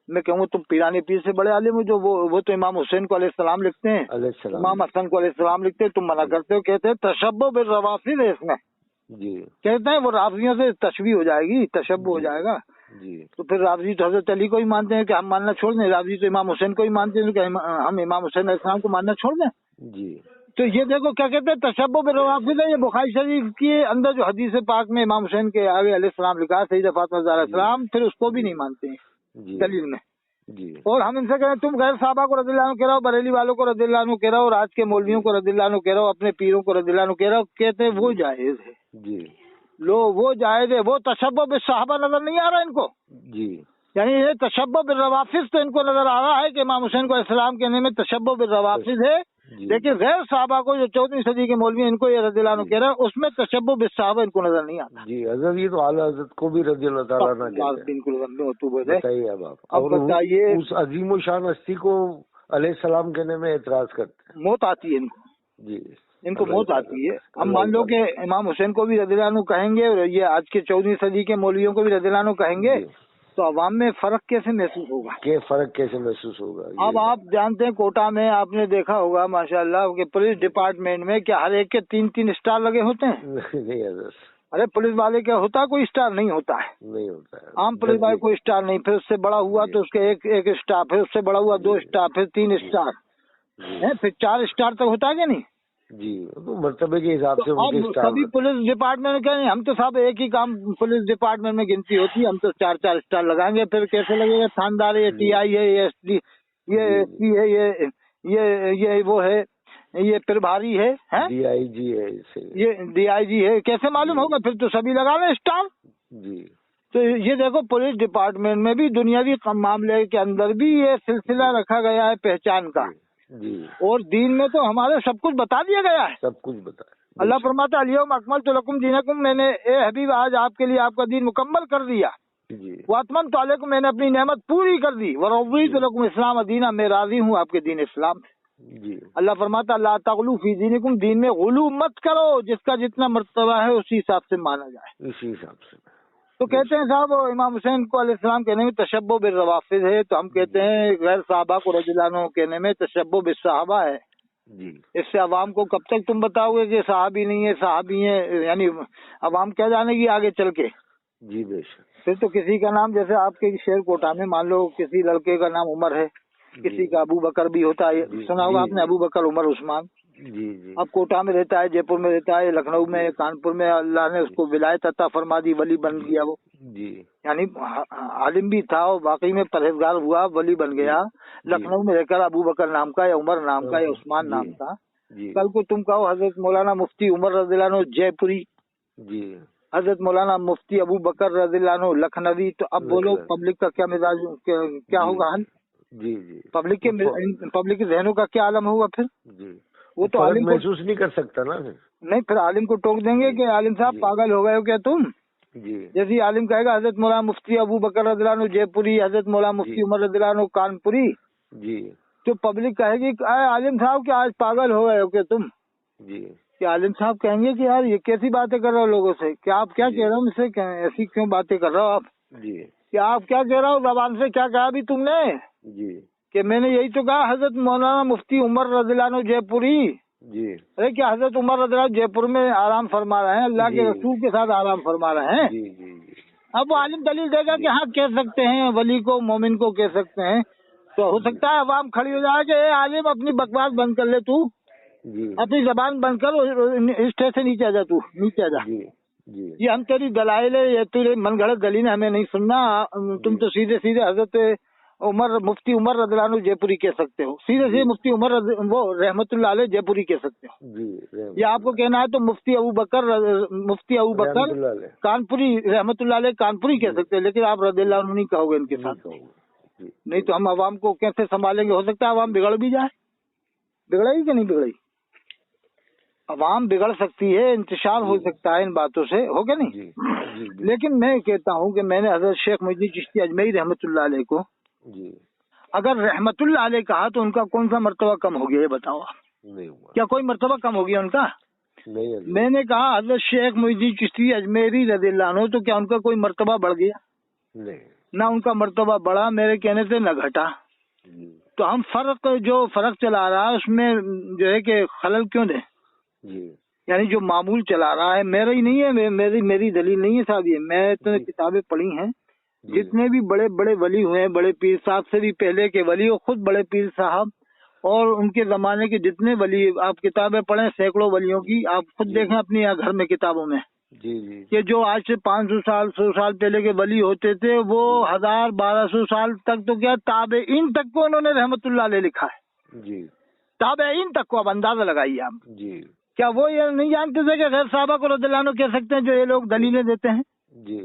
میں کہوں گا تم پیران پیر سے بڑے عالم ہو، جو وہ تو امام حسین کو علیہ السلام لکھتے ہیں، علیہ السلام، امام حسن کو علیہ السلام لکھتے ہیں، تم منع کرتے ہو، کہتے ہیں تشبہ بالروافض ہے اس میں، جی، کہتے ہیں وہ رافضیوں سے تشبیہ ہو جائے گی، تشبہ ہو جائے گا، جی، تو پھر رافضی تو حضرت علی کو ہی مانتے ہیں کہ ہم ماننا چھوڑ دیں، رافضی تو امام حسین کو ہی مانتے ہیں کہ ہم امام حسین علیہ السلام کو ماننا چھوڑ دیں۔ جی، تو یہ دیکھو کیا کہتے ہیں تشبہ بالروافض ہے، یہ بخاری شریف کے اندر جو حدیث پاک میں امام حسین کے آگے علیہ السلام لکھا ہے، سیدہ فاطمہ زہرا علیہ السلام، پھر اس کو بھی نہیں مانتے ہیں دلیل میں۔ جی اور ہم ان سے کہیں تم غیر صحابہ کو رضی اللہ عنہ کہہ رہے ہو، بریلی والوں کو رضی اللہ عنہ کہہ رہے ہو، اور آج کے مولویوں کو رضی اللہ عنہ کہہ رہے ہو، اپنے پیروں کو رضی اللہ عنہ کہہ رہے ہو، کہتے ہیں وہ جائز ہے. جی لو وہ جائز ہے، وہ تشبہ بالصحابہ نظر نہیں آ رہا ان کو. جی یعنی یہ تشبہ بالروافظ تو ان کو نظر آ رہا ہے کہ امام حسین کو السلام کہنے میں تشبہ بالروافظ ہے، لیکن غیر صحابہ کو جو 14ویں صدی کے مولوی ان کو یہ رضی اللہ عنہ کہہ رہے ہیں اس میں تشبہ بالصحابہ ان کو نظر نہیں آتا. جی حضرت یہ تو اعلیٰ حضرت کو بھی رضی اللہ تعالیٰ عنہ کہتے ہیں. بالکل بتائیے اب بتائیے، اس عظیم و شان ہستی کو علیہ السلام کہنے میں اعتراض کرتے ہیں. موت آتی ہے ان کو. جی ان کو موت آتی ہے. ہم مان لو کہ امام حسین کو بھی رضی اللہ عنہ کہیں گے اور یہ آج کے 14ویں صدی کے مولویوں کو بھی رضی اللہ عنہ کہیں گے تو عوام میں فرق کیسے محسوس ہوگا؟ فرق کیسے محسوس ہوگا؟ اب آپ جانتے ہیں کوٹا میں آپ نے دیکھا ہوگا ماشاءاللہ کہ پولیس ڈپارٹمنٹ میں کیا ہر ایک کے 3 اسٹار لگے ہوتے ہیں؟ نہیں حضرت. ارے پولیس والے کیا ہوتا ہے کوئی اسٹار نہیں ہوتا ہے. نہیں ہوتا ہے. عام پولیس والے کوئی اسٹار نہیں، پھر اس سے بڑا ہوا تو اس کے ایک اسٹار، پھر اس سے بڑا ہوا 2 اسٹار، پھر 3 اسٹار، پھر 4 اسٹار تک ہوتا ہے کہ نہیں؟ جی تو مرتبے کے حساب سے سبھی پولیس ڈپارٹمنٹ میں کیا نہیں، ہم تو صاحب ایک ہی کام پولیس ڈپارٹمنٹ میں گنتی ہوتی ہے، ہم تو 4 اسٹار لگائیں گے. پھر کیسے لگے گا؟ تھاندار ہے، ٹی آئی ہے، یہ ایس ڈی، یہ ایس پی ہے، یہ وہ ہے، یہ پربھاری ہے، ڈی آئی جی ہے، یہ ڈی آئی جی ہے. کیسے معلوم ہوگا؟ پھر تو سبھی لگا لیں اسٹار. جی تو یہ دیکھو پولیس ڈپارٹمنٹ میں بھی دنیاوی معاملے کے اندر بھی یہ سلسلہ رکھا گیا ہے پہچان کا. جی اور دین میں تو ہمارے سب کچھ بتا دیا گیا ہے. سب کچھ بتا. اللہ فرماتا ہے الیوم اکملت لکم دینکم، میں نے اے حبیب آج آپ کے لیے آپ کا دین مکمل کر دیا. جی واتممت علیکم، میں نے اپنی نعمت پوری کر دی. ورضیت لکم اسلام دینا، میں راضی ہوں آپ کے دین اسلام. جی اللہ فرماتا لا تغلو فی دینکم، دین میں غلو مت کرو، جس کا جتنا مرتبہ ہے اسی حساب سے مانا جائے. اسی حساب سے. تو کہتے ہیں صاحب امام حسین کو علیہ السلام کہنے میں تشبہ بالروافظ ہے، تو ہم کہتے ہیں غیر صحابہ کو رضی اللہ عنہ کہنے میں تشبہ بالصحابہ ہے. جی اس سے عوام کو کب تک تم بتاؤ گے کہ صحابی نہیں ہے صحابی ہیں؟ یعنی عوام کیا جانے گی آگے چل کے. جی بے شک. پھر تو کسی کا نام جیسے آپ کے شہر کوٹا میں مان لو کسی لڑکے کا نام عمر ہے، کسی کا ابو بکر بھی ہوتا ہے، سنا ہوگا آپ نے ابو بکر عمر عثمان. جی جی اب کوٹا میں رہتا ہے، جے پور میں رہتا ہے، لکھنؤ میں، کانپور میں، اللہ نے اس کو ولایت عطا فرما دی، ولی بن گیا وہ. جی یعنی عالم بھی تھا اور باقی میں پرہیزگار ہوا، ولی بن گیا. لکھنؤ میں رہ کر ابو بکر نام کا یا عمر نام کا یا عثمان نام کا. کل کو تم کہو حضرت مولانا مفتی عمر رضی اللہ عنہ جے پوری، جی حضرت مولانا مفتی ابو بکر رضی اللہ عنہ لکھنوی، تو اب بولو پبلک کا کیا مزاج، کیا ہوگا حل؟ جی جی پبلک کے ذہنوں کا کیا عالم ہوگا پھر؟ جی وہ تو عالم محسوس نہیں کر سکتا نا. نہیں، پھر عالم کو ٹوک دیں گے کہ عالم صاحب پاگل ہو گئے ہو کیا تم؟ جی جیسے عالم کہے گا حضرت مولانا مفتی ابو بکر رضی اللہ عنہ جے پوری، حضرت مولانا مفتی عمر رضی اللہ عنہ کانپوری، جی تو پبلک کہے گی اے عالم صاحب کہ آج پاگل ہو گئے ہو کیا تم؟ جی کہ عالم صاحب کہیں گے کہ یار یہ کیسی باتیں کر رہے ہو لوگوں سے، کیا آپ کیا کہہ رہے ہو، مجھ سے ایسی کیوں باتیں کر رہے ہو آپ؟ جی کیا آپ کیا کہہ رہے ہو، زبان سے کیا کہا بھی تم نے؟ جی کہ میں نے یہی تو کہا حضرت مولانا مفتی عمر رضی اللہ عنہ جے پوری. جی ارے کیا حضرت عمر رضی اللہ عنہ جے پور میں آرام فرما رہے ہیں، اللہ کے رسول کے ساتھ آرام فرما رہے ہیں. جی جی اب وہ عالم دلیل دے گا کہ ہاں کہہ سکتے ہیں، ولی کو مومن کو کہہ سکتے ہیں. تو ہو سکتا ہے عوام کھڑی ہو جائے کہ اے عالم اپنی بکواس بند کر لے، تو جی اپنی زبان بند کر، اسٹیج سے نیچے آ جا، تو نیچے آ جا. جی جی یہ ہم تیری دلائل ہے، یہ تیرے من گھڑت دلیل ہمیں نہیں سننا. تم تو سیدھے سیدھے حضرت مفتی عمر رضی اللہ عنہ جے پوری کہہ سکتے ہو، سیدھے سیدھے مفتی عمر وہ رحمت اللہ علیہ جے پوری کہہ سکتے ہو. جی یہ آپ کو کہنا ہے تو مفتی ابو بکر کانپوری رحمت اللہ علیہ کانپوری کہہ سکتے ہیں، لیکن آپ رضی اللہ عنہ نہیں کہو گے ان کے ساتھ. نہیں تو ہم عوام کو کیسے سنبھالیں گے؟ ہو سکتا ہے عوام بگڑ بھی جائے. بگڑے گی کہ نہیں بگڑے گی؟ عوام بگڑ سکتی ہے، انتشار ہو سکتا ہے ان باتوں سے، ہو گیا نہیں. لیکن میں کہتا ہوں کہ میں نے حضرت شیخ محی الدین چشتی اجمیری رحمت اللہ علیہ کو اگر رحمت اللہ علیہ کہا تو ان کا کون سا مرتبہ کم ہو گیا یہ بتاؤ آپ؟ کیا کوئی مرتبہ کم ہو گیا ان کا؟ میں نے کہا حضرت شیخ محی الدین چشتی اجمیری رضی اللہ عنہ، تو کیا ان کا کوئی مرتبہ بڑھ گیا؟ نہ ان کا مرتبہ بڑھا میرے کہنے سے، نہ گھٹا. تو ہم جو فرق چلا رہا ہے اس میں جو ہے کہ خلل کیوں دیں؟ یعنی جو معمول چلا رہا ہے میرا ہی نہیں ہے، میری دلیل نہیں ہے صاحب. یہ میں تو کتابیں پڑھی ہیں، جتنے بھی بڑے بڑے ولی ہوئے ہیں، بڑے پیر صاحب سے بھی پہلے کے ولی، اور خود بڑے پیر صاحب اور ان کے زمانے کے جتنے ولی، آپ کتابیں پڑھیں سینکڑوں ولیوں کی، آپ خود دیکھیں اپنی گھر میں کتابوں میں. جی جی کہ جو آج سے 500 سال 100 سال پہلے کے ولی ہوتے تھے وہ 1000-1200 سال تک تو کیا تابعین تک کو انہوں نے رحمت اللہ علیہ لکھا ہے. جی تابعین تک کو اب اندازہ لگائیے آپ. جی کیا وہ یہ نہیں جانتے تھے کہ غیر صحابہ کو رضی اللہ عنہ کہہ سکتے ہیں جو یہ لوگ دلیلیں دیتے ہیں؟ جی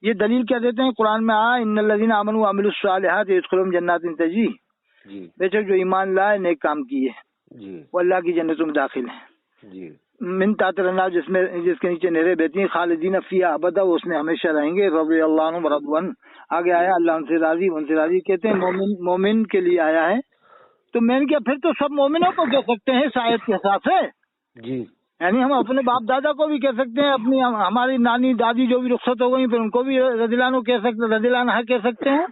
یہ دلیل کیا دیتے ہیں؟ قرآن میں ان الذین آمنوا وعملوا الصالحات يدخلون جنات تجری، جی بے شک جو ایمان لائے نیک کام کیے جی وہ اللہ کی جنتوں میں داخل ہیں. جی من تحت الانہار، جس کے نیچے نہریں بہتی ہیں، خالدین فیہا ابدا، وہ اس میں ہمیشہ رہیں گے. رضی اللہ عنہم ورضوا عنہ، آگے آیا اللہ ان سے راضی ان سے راضی. کہتے ہیں مومن کے لیے آیا ہے. تو میں نے کیا پھر تو سب مومنوں کو کہہ سکتے ہیں اس آیت کے حساب سے. جی یعنی ہم اپنے باپ دادا کو بھی کہہ سکتے ہیں، اپنی ہماری نانی دادی جو بھی رخصت ہو گئی پھر ان کو بھی رضی اللہ عنہ کہہ سکتے، رضی اللہ عنہ کہہ سکتے ہیں.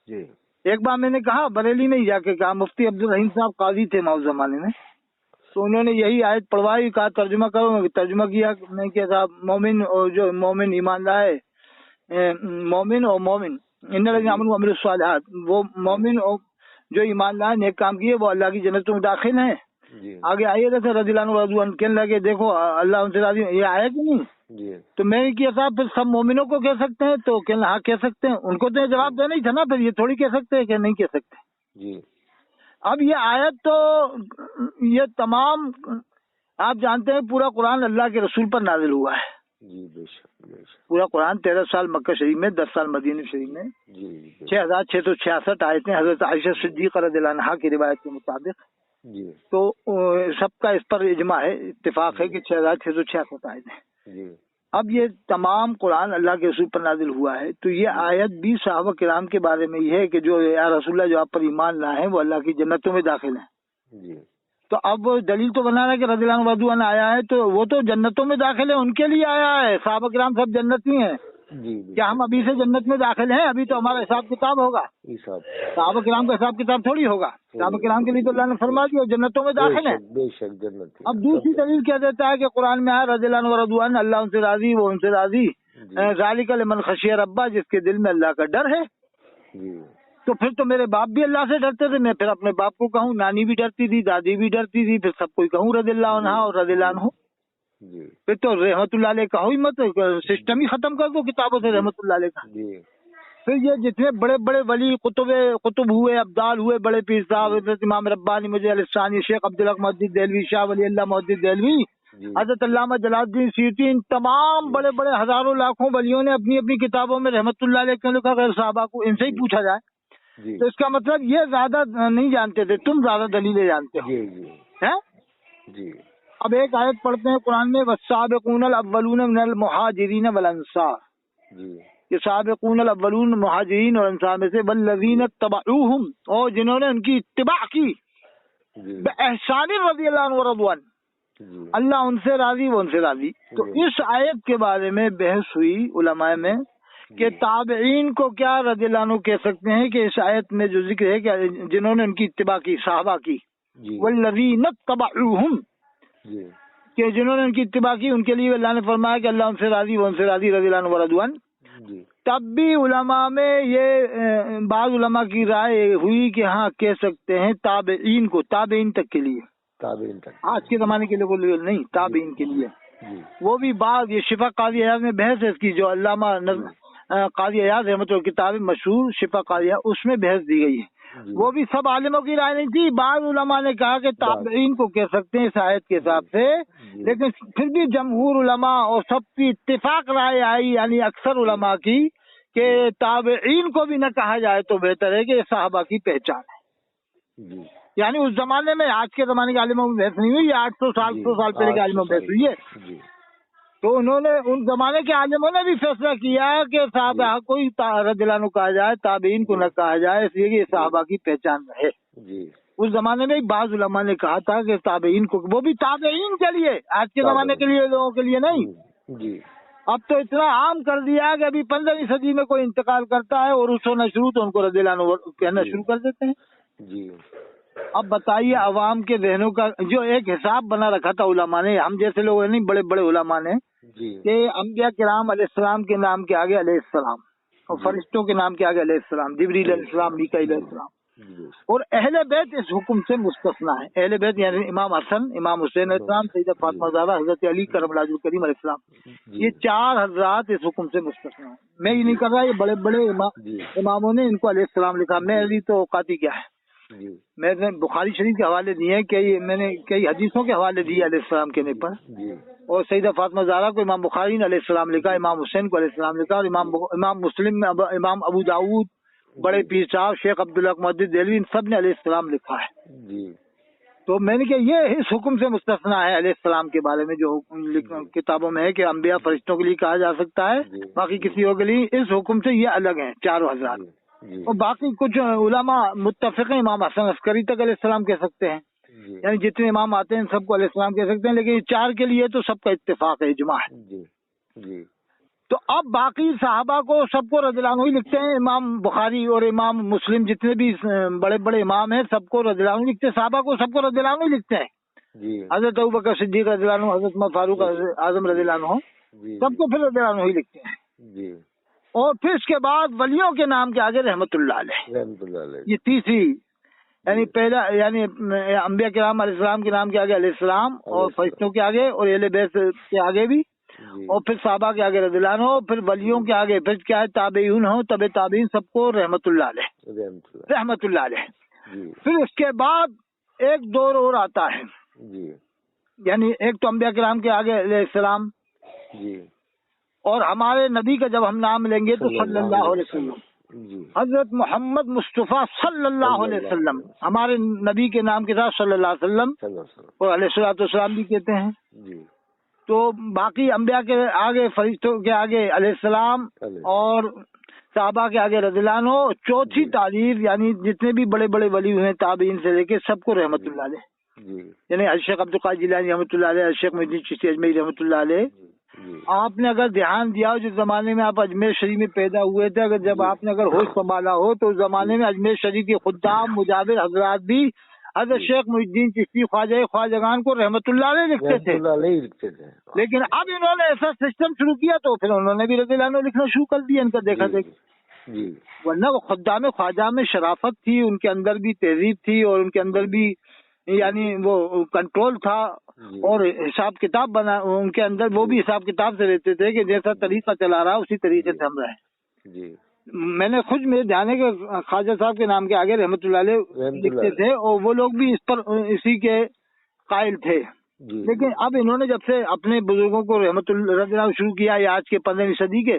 جی ایک بار میں نے کہا بریلی میں ہی جا کے کہا، مفتی عبدالرحیم صاحب قاضی تھے اس زمانے میں، تو انہوں نے یہی آیت پڑھوائی، کہا ترجمہ کرو. ترجمہ کیا میں کہ صاحب مومن اور جو مومن ایمان لائے، مومن اور مومن ان الذین آمنوا وعملوا الصالحات، وہ مومن اور جو ایمان لائے نیک کام کیے وہ اللہ کی جنتوں میں داخل ہیں. جی آگے آئیے گا رضی اللہ عنہ رضوا عنہ کہنے لگے دیکھو اللہ ان سے راضی، یہ آیا کہ نہیں؟ جی تو میں نے کیا صاحب پھر سب مومنوں کو کہہ سکتے ہیں؟ تو کہنے ہاں کہہ سکتے ہیں. ان کو تو یہ جواب دینا ہی تھا نا، پھر یہ تھوڑی کہہ سکتے ہیں کہ نہیں کہہ سکتے. جی اب یہ آیت تو یہ تمام آپ جانتے ہیں پورا قرآن اللہ کے رسول پر نازل ہوا ہے. جی بے شک بے شک. پورا قرآن 13 سال مکہ شریف میں، 10 سال مدینہ شریف میں، جی 6666 آیتیں حضرت عائشہ صدیقہ رضی اللہ عنہا کی روایت کے مطابق. جی تو سب کا اس پر اجماع ہے، اتفاق ہے کہ 6666 آیتیں. جی اب یہ تمام قرآن اللہ کے رسول پر نازل ہوا ہے. تو یہ آیت بھی صحابہ کرام کے بارے میں یہ ہے کہ جو یا رسول اللہ جو آپ پر ایمان لائے ہیں وہ اللہ کی جنتوں میں داخل ہیں. جی تو اب دلیل تو بنا رہا ہے کہ رضی اللہ عنہ رضوا عنہ آیا ہے تو وہ تو جنتوں میں داخل ہے، ان کے لیے آیا ہے. صحابہ کرام سب جنتی ہیں. جی کیا ہم ابھی سے جنت میں داخل ہیں؟ ابھی تو ہمارا حساب کتاب ہوگا. صحابہ کرام کا حساب کتاب تھوڑی ہوگا. صحابہ کرام کے لیے تو اللہ نے فرما دیا جنتوں میں داخل ہیں. بے شک جنت. اب دوسری دلیل کیا دیتا ہے کہ قرآن میں آیا رضی اللہ عنہ رضوا عنہ اللہ ان سے راضی وہ ان سے راضی، ذالک لمن خشی ربہ، جس کے دل میں اللہ کا ڈر ہے. جی تو پھر تو میرے باپ بھی اللہ سے ڈرتے تھے، میں پھر اپنے باپ کو کہوں، نانی بھی ڈرتی تھی، دادی بھی ڈرتی تھی، پھر سب کوئی کہوں رضی اللہ عنہ اور رضی اللہ عنہ. جی پھر تو رحمت اللہ علیہ کہو ہی مت، سسٹم ہی ختم کر دو کتابوں سے رحمت اللہ علیہ کا. جی پھر یہ جتنے بڑے بڑے ولی قطب ہوئے، ابدال ہوئے، بڑے پیر صاحب، حضرت امام ربانی مجد الثانی، شیخ عبدالحق محدث دہلوی، شاہ ولی اللہ محدث دہلوی، حضرت علامہ جلال الدین سیوطی، ان تمام بڑے بڑے ہزاروں لاکھوں ولیوں نے اپنی اپنی کتابوں میں رحمت اللہ علیہ کیوں لکھا؟ غیر صحابہ کو ان سے ہی پوچھا جائے. تو اس کا مطلب یہ زیادہ نہیں جانتے تھے، تم زیادہ دلیلیں جانتے ہو. جی اب ایک آیت پڑھتے ہیں قرآن میں، والسابقون الاولون من المہاجرین والانصار. یہ سابقون الاولون مہاجرین اور انصار میں سے، والذین اتبعوہم، اور جنہوں نے ان کی اتباع کی، باحسان رضی اللہ عنہ ورضوا عنہ، اللہ ان سے راضی وہ ان سے راضی. تو اس آیت کے بارے میں بحث ہوئی علماء میں کہ تابعین کو کیا رضی اللہ عنہ کہہ سکتے ہیں کہ اس آیت میں جو ذکر ہے کہ جنہوں نے ان کی اتباع کی، صحابہ کی، والذین اتبعوہم، کہ جنہوں نے ان کی اتباع کی ان کے لیے اللہ نے فرمایا کہ اللہ ان سے راضی وہ ان سے راضی رضی اللہ عنہ ورضوا عنہ. تب بھی علماء میں یہ بعض علماء کی رائے ہوئی کہ ہاں کہہ سکتے ہیں تابعین کو، تابعین تک کے لیے، تابعین تک، آج کے زمانے کے لیے نہیں، تابعین کے لیے. وہ بھی بعض، یہ شفا قاضی ایاز میں بحث ہے اس کی، جو علامہ قاضی ایاز رحمۃ اللہ کتاب مشہور شفا قاضی ایاز، اس میں بحث دی گئی ہے. وہ بھی سب عالموں کی رائے نہیں تھی. بعض علماء نے کہا کہ تابعین کو کہہ سکتے ہیں اس آیت کے حساب سے، لیکن پھر بھی جمہور علماء اور سب کی اتفاق رائے آئی، یعنی اکثر علماء کی، کہ تابعین کو بھی نہ کہا جائے تو بہتر ہے کہ یہ صحابہ کی پہچان ہے. یعنی اس زمانے میں، آج کے زمانے کے عالموں میں بحث نہیں ہوئی، 800 سال پہلے کے عالموں میں بحث ہوئی ہے. تو انہوں نے، ان زمانے کے عالموں نے بھی فیصلہ کیا کہ صحابہ کو ہی رضی اللہ عنہ کہا جائے، تابعین کو نہ کہا جائے، اس لیے کہ یہ صحابہ کی پہچان رہے. اس زمانے میں بعض علماء نے کہا تھا کہ تابعین کو، وہ بھی تابعین کے لیے، آج کے زمانے کے لیے، لوگوں کے لیے نہیں. اب تو اتنا عام کر دیا کہ ابھی 15ویں صدی میں کوئی انتقال کرتا ہے اور اس ہونا شروع تو ان کو رضی اللہ عنہ کہنا شروع کر دیتے ہیں. اب بتائیے عوام کے ذہنوں کا جو ایک حساب بنا رکھا تھا علماء نے، ہم جیسے لوگ نہیں، بڑے بڑے علماء نے، کہ انبیاء کرام علیہ السلام کے نام کے آگے علیہ السلام، اور فرشتوں کے نام کے آگے علیہ السلام، جبریل علیہ السلام، میکائیل علیہ السلام. اور اہل بیت اس حکم سے مستثنا ہے. اہل بیت یعنی امام حسن، امام حسین علیہ السلام، سیدہ فاطمہ زہرا، حضرت علی کرم اللہ وجہہ الکریم علیہ السلام، یہ 4 حضرات اس حکم سے مستثنا ہیں. میں یہ نہیں کر رہا، یہ بڑے بڑے اماموں نے ان کو علیہ السلام لکھا. میری تو اوقاتی کیا ہے. میں نے بخاری شریف کے حوالے دیے ہیں، میں نے کئی حدیثوں کے حوالے دیے علیہ السلام کہنے پر. اور سیدہ فاطمہ زہرا کو امام بخاری نے علیہ السلام لکھا، امام حسین کو علیہ السلام لکھا، اور امام مسلم میں امام ابو داؤد، بڑے پیر صاحب شیخ عبدالحق محدث دہلوی، ان سب نے علیہ السلام لکھا ہے. تو میں نے کہا یہ اس حکم سے مستثنا ہے علیہ السلام کے بارے میں، جو کتابوں میں ہے کہ انبیاء فرشتوں کے لیے کہا جا سکتا ہے، باقی کسی اور کے لیے. اس حکم سے یہ الگ ہیں 4 حضرات. اور باقی کچھ علماء متفق ہیں، امام حسن عسکری تک علیہ السلام کہہ سکتے ہیں، یعنی جتنے امام آتے ہیں سب کو علیہ السلام کہہ سکتے ہیں. لیکن یہ 4 کے لیے تو سب کا اتفاق ہے، اجماع ہے. تو اب باقی صحابہ کو سب کو رضی اللہ عنہ ہی لکھتے ہیں. امام بخاری اور امام مسلم جتنے بھی بڑے بڑے امام ہیں سب کو رضی اللہ عنہ لکھتے ہیں. صحابہ کو سب کو رضی اللہ عنہ ہی لکھتے ہیں. حضرت ابوبکر صدیق رضی اللہ عنہ، حضرت عمر فاروق اعظم رضی اللہ عنہ، سب کو پھر رضی اللہ عنہ ہی لکھتے ہیں. اور پھر اس کے بعد ولیوں کے نام کے آگے رحمت اللہ علیہ، یہ تیسری، یعنی پہلا یعنی انبیاء کرام علیہ السلام کے نام کے آگے علیہ السلام، اور فرشتوں کے آگے اور اہل بیت کے آگے بھی، اور پھر صحابہ کے آگے رضی اللہ عنہ، پھر ولیوں کے آگے پھر کیا ہے تابعین ہو، تبع تابعین، سب کو رحمت اللہ علیہ. پھر اس کے بعد ایک دور اور آتا ہے، یعنی ایک تو انبیاء کرام کے آگے علیہ السلام، اور ہمارے نبی کا جب ہم نام لیں گے تو صلی اللہ علیہ وسلم، حضرت محمد مصطفیٰ صلی اللہ علیہ وسلم، ہمارے نبی کے نام کے ساتھ صلی اللہ علیہ وسلم اور علیہ الصلوۃ والسلام بھی کہتے ہیں. تو باقی انبیاء کے آگے، فرشتوں کے آگے علیہ السلام، اور صحابہ کے آگے رضی اللہ عنہ. چوتھی تعریف یعنی جتنے بھی بڑے بڑے ولی ہوئے تابعین سے لے کے سب کو رحمت اللہ علیہ، یعنی الشیخ عبد القادر جیلانی رحمۃ اللہ علیہ، الشیخ محی الدین چشتی اجمیری رحمۃ اللہ علیہ. آپ نے اگر دھیان دیا ہو، جس زمانے میں آپ اجمیر شریف میں پیدا ہوئے تھے، اگر جب آپ نے اگر ہوش سنبھالا ہو، تو اس زمانے میں اجمیر شریف کے خدام مجاور حضرات بھی حضرت شیخ محی الدین چشتی خواجگان کو رحمت اللہ علیہ لکھتے تھے. لیکن اب انہوں نے ایسا سسٹم شروع کیا تو پھر انہوں نے بھی رضی اللہ عنہ لکھنا شروع کر دیا، ان کا دیکھا دیکھ. ورنہ وہ خدام خواجہ میں شرافت تھی، ان کے اندر بھی تہذیب تھی، اور ان کے اندر بھی یعنی وہ کنٹرول تھا، اور حساب کتاب بنا ان کے اندر، وہ بھی حساب کتاب سے رہتے تھے کہ جیسا طریقہ چلا رہا اسی طریقے سے ہم رہے. میں نے خود میرے جانے کے خواجہ صاحب کے نام کے آگے رحمت اللہ علیہ لکھتے تھے، اور وہ لوگ بھی اس پر اسی کے قائل تھے. لیکن اب انہوں نے جب سے اپنے بزرگوں کو رحمت اللہ رضی اللہ شروع کیا، یہ آج کے 15ویں صدی کے،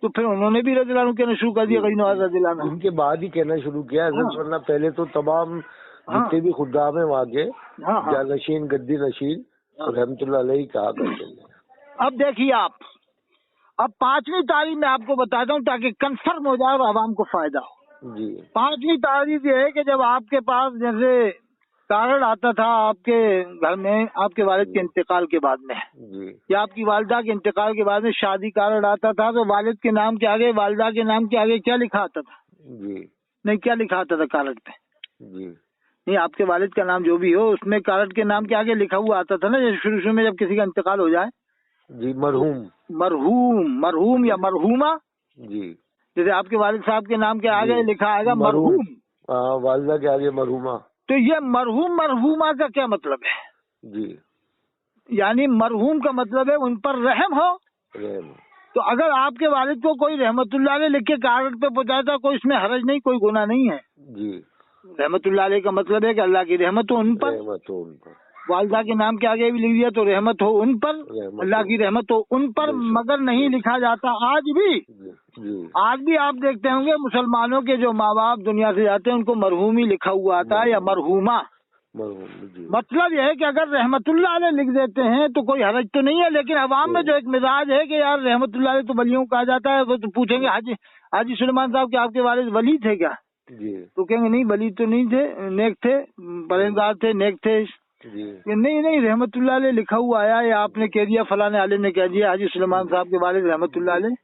تو پھر انہوں نے بھی رضی اللہ عنہ کہنا شروع کر دیا، غنی نواز رضی اللہ عنہ ان کے بعد ہی کہنا شروع کیا. ورنہ پہلے تو تمام جتنے بھی خدام ہیں وہاں کے جانشین، گدی نشین رحمت اللہ علیہ کہا کرتے ہیں. اب دیکھیے آپ، اب 5ویں تعریف میں آپ کو بتاتا ہوں تاکہ کنفرم ہو جائے اور عوام کو فائدہ ہو. 5ویں تعریف یہ ہے کہ جب آپ کے پاس جیسے کارڈ آتا تھا آپ کے گھر میں آپ کے والد کے انتقال کے بعد میں، یا آپ کی والدہ کے انتقال کے بعد میں شادی کارڈ آتا تھا، تو والد کے نام کے آگے، والدہ کے نام کے آگے کیا لکھا آتا تھا؟ نہیں، کیا لکھا آتا تھا کارڈ پہ؟ نہیں، آپ کے والد کا نام جو بھی ہو اس میں کارڈ کے نام کے آگے لکھا ہوا آتا تھا نا، جیسے شروع میں جب کسی کا انتقال ہو جائے. مرحوم یا مرحومہ. جیسے آپ کے والد صاحب کے نام کے آگے لکھا آئے گا مرحوم، والدہ کے آگے مرحومہ. تو یہ مرحوم مرحومہ کا کیا مطلب ہے؟ یعنی مرحوم کا مطلب ہے ان پر رحم ہو. تو اگر آپ کے والد کو کوئی رحمت اللہ علیہ لکھ کے کارڈ پہ پہنچاتا، کوئی اس میں حرج نہیں، کوئی گناہ نہیں ہے. رحمت اللہ علیہ کا مطلب ہے کہ اللہ کی رحمت ہو ان پر. والدہ کے نام کے آگے بھی لکھ دیا تو رحمت ہو ان پر، اللہ کی رحمت ہو ان پر. مگر نہیں لکھا جاتا آج بھی آپ دیکھتے ہوں گے مسلمانوں کے جو ماں باپ دنیا سے جاتے ہیں ان کو مرحوم ہی لکھا ہوا آتا ہے یا مرحومہ. مطلب یہ ہے کہ اگر رحمت اللہ علیہ لکھ دیتے ہیں تو کوئی حرج تو نہیں ہے. لیکن عوام میں جو ایک مزاج ہے کہ یار رحمت اللہ علیہ تو ولیوں کہا جاتا ہے، وہ تو پوچھیں گے حاجی سلیمان صاحب کہ آپ کے والد ولی تھے کیا؟ تو کہیں گے نہیں، ولی تو نہیں تھے، نیک تھے، پرہیزگار تھے، نیک تھے. نہیں رحمت اللہ علیہ لکھا ہوا آیا، یا آپ نے کہہ دیا فلاں عالم نے کہہ دیا حاجی سلیمان صاحب کے والد رحمت اللہ علیہ.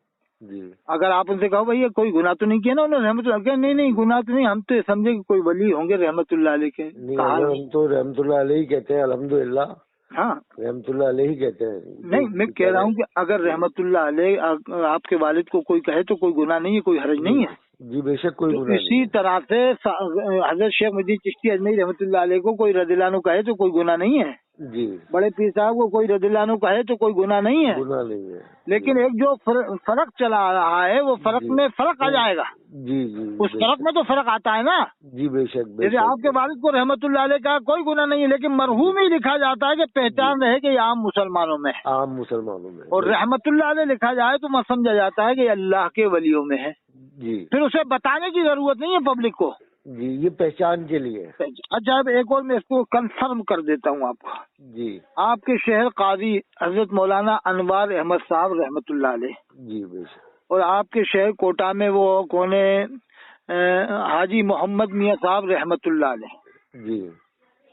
اگر آپ ان سے کہو بھائی کوئی گناہ تو نہیں کیا نا انہوں نے رحمت اللہ، نہیں گناہ تو نہیں، ہم تو سمجھے کہ کوئی ولی ہوں گے رحمت اللہ علیہ کے. ہم تو رحمت اللہ علیہ کہتے ہیں الحمدللہ. ہاں، رحمت اللہ علیہ کہتے ہیں. نہیں، میں کہہ رہا ہوں کہ اگر رحمت اللہ علیہ آپ کے والد کو کوئی کہے تو کوئی گناہ نہیں ہے، کوئی حرج نہیں ہے. جی بے شک کوئی گناہ اسی طرح سے حضرت شیخ مجید چشتی اجمیری رحمۃ اللہ علیہ کو کوئی رضی اللہ عنہ کہے تو کوئی گناہ نہیں ہے، جی بڑے پیر صاحب کو کوئی رضی اللہ عنہ کہے تو کوئی گناہ نہیں ہے، گناہ نہیں ہے، لیکن ایک جو فرق چلا آ رہا ہے وہ فرق میں فرق آ جائے گا، جی جی اس فرق میں تو فرق آتا ہے نا، جی بے شک جیسے آپ کے والد کو رحمۃ اللہ علیہ کا کوئی گناہ نہیں ہے، لیکن مرحوم ہی لکھا جاتا ہے کہ پہچان رہے کہ یہ عام مسلمانوں میں ہے، عام مسلمانوں میں، اور رحمۃ اللہ علیہ لکھا جائے تو سمجھا جاتا ہے کہ یہ اللہ کے ولیوں میں ہے، جی پھر اسے بتانے کی ضرورت نہیں ہے پبلک کو، جی یہ پہچان کے لیے۔ اچھا اب ایک اور میں اس کو کنفرم کر دیتا ہوں آپ کو، جی آپ کے شہر قاضی حضرت مولانا انوار احمد صاحب رحمۃ اللہ علیہ، جی بے شک، اور آپ کے شہر کوٹا میں وہ کون ہے حاجی محمد میاں صاحب رحمۃ اللہ علیہ، جی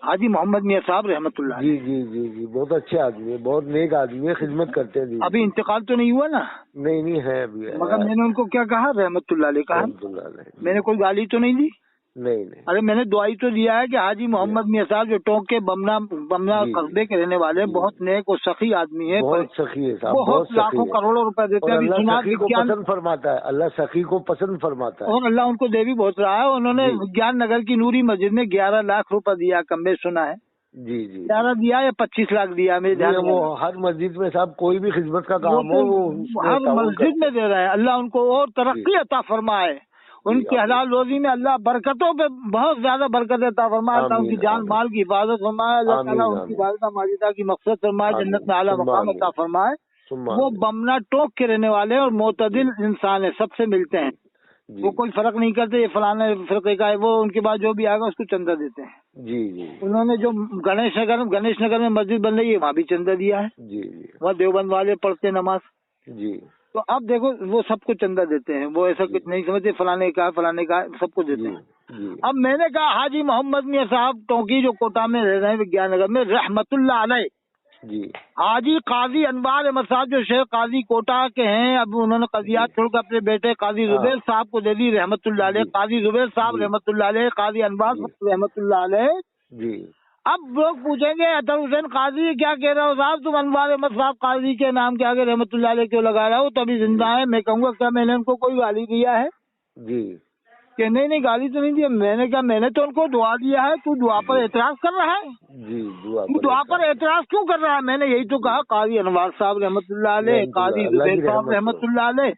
حاجی محمد میاں صاحب رحمۃ اللہ جی علیہ، جی جی جی بہت اچھے آدمی ہے، بہت نیک آدمی ہے، خدمت کرتے ہیں۔ ابھی انتقال تو نہیں ہوا نا؟ نہیں ہے ابھی، مگر میں نے ان کو کیا کہا، رحمۃ اللہ علیہ کہا، رحمۃ اللہ علیہ، میں نے کوئی گالی تو نہیں دی؟ نہیں ارے میں نے دعائی تو دیا ہے کہ حاجی محمد میاں صاحب جو ٹونک کے بمنا قصبے کے رہنے والے بہت نیک اور سخی آدمی ہے، بہت سخی ہے صاحب، بہت لاکھوں کروڑوں روپے دیتے ہیں، اللہ سخی کو پسند فرماتا ہے، اللہ سخی کو پسند فرماتا ہے، اور اللہ ان کو دے بھی بہت رہا ہے، انہوں نے وگیان نگر کی نوری مسجد میں 11 لاکھ روپے دیا، کم میں سنا ہے، جی جی 11 دیا یا 25 لاکھ دیا، میرے دھیان میں وہ ہر مسجد میں صاحب کوئی بھی خدمت کا کام ہو وہ ہر مسجد میں دے رہے ہیں، اللہ ان کو اور ترقی عطا فرمائے، ان کی حلال روزی میں اللہ برکتوں پہ بہت زیادہ برکت عطا فرمائے، اللہ ان کی جان مال کی حفاظت فرمائے، اللہ تعالیٰ ان کی والدہ ماجدہ کی مغفرت فرمائے، جنت میں اعلیٰ مقام عطا فرمائے۔ وہ بمنا ٹوک کے رہنے والے اور معتدل انسان ہے، سب سے ملتے ہیں، وہ کوئی فرق نہیں کرتے یہ فلانا فرقے کا ہے، وہ ان کے بعد جو بھی آئے گا اس کو چندہ دیتے ہیں۔ جی جی انہوں نے جو گنیش نگر میں مسجد بن رہی ہے وہاں بھی چندہ دیا ہے، جی جی وہاں دیوبند والے پڑھتے نماز، جی تو اب دیکھو وہ سب کو چندہ دیتے ہیں، وہ ایسا کچھ نہیں سمجھتے فلانے کا سب کو دیتے ہیں۔ اب میں نے کہا حاجی محمد میاں صاحب ٹونکی جو کوٹا میں رہ رہے ہیں وگیان نگر میں رحمت اللہ علیہ، جی حاجی قاضی انوار احمد صاحب جو شیخ قاضی کوٹا کے ہیں، اب انہوں نے قضیات چھوڑ کر اپنے بیٹے قاضی زبیر صاحب کو دے دی رحمت اللہ علیہ، قاضی زبیر صاحب رحمت اللہ علیہ، قاضی انوار رحمت اللہ علیہ۔ جی اب لوگ پوچھیں گے اطہر حسین قاضی کیا کہہ رہے ہو صاحب، تم انوار احمد صاحب قاضی کے نام کے آگے رحمت اللہ علیہ کیوں لگا رہے ہو، تو ابھی زندہ ہے، میں کہوں گا کیا میں نے ان کو کوئی گالی دیا ہے؟ جی کہ نہیں گالی تو نہیں دی، میں نے کہا میں نے تو ان کو دعا دیا ہے، تو دعا پر اعتراض کر رہا ہے؟ جی دعا پر اعتراض کیوں کر رہا ہے؟ میں نے یہی تو کہا قاضی انوار صاحب رحمت اللہ علیہ، قاضی زبیر صاحب رحمت اللہ علیہ،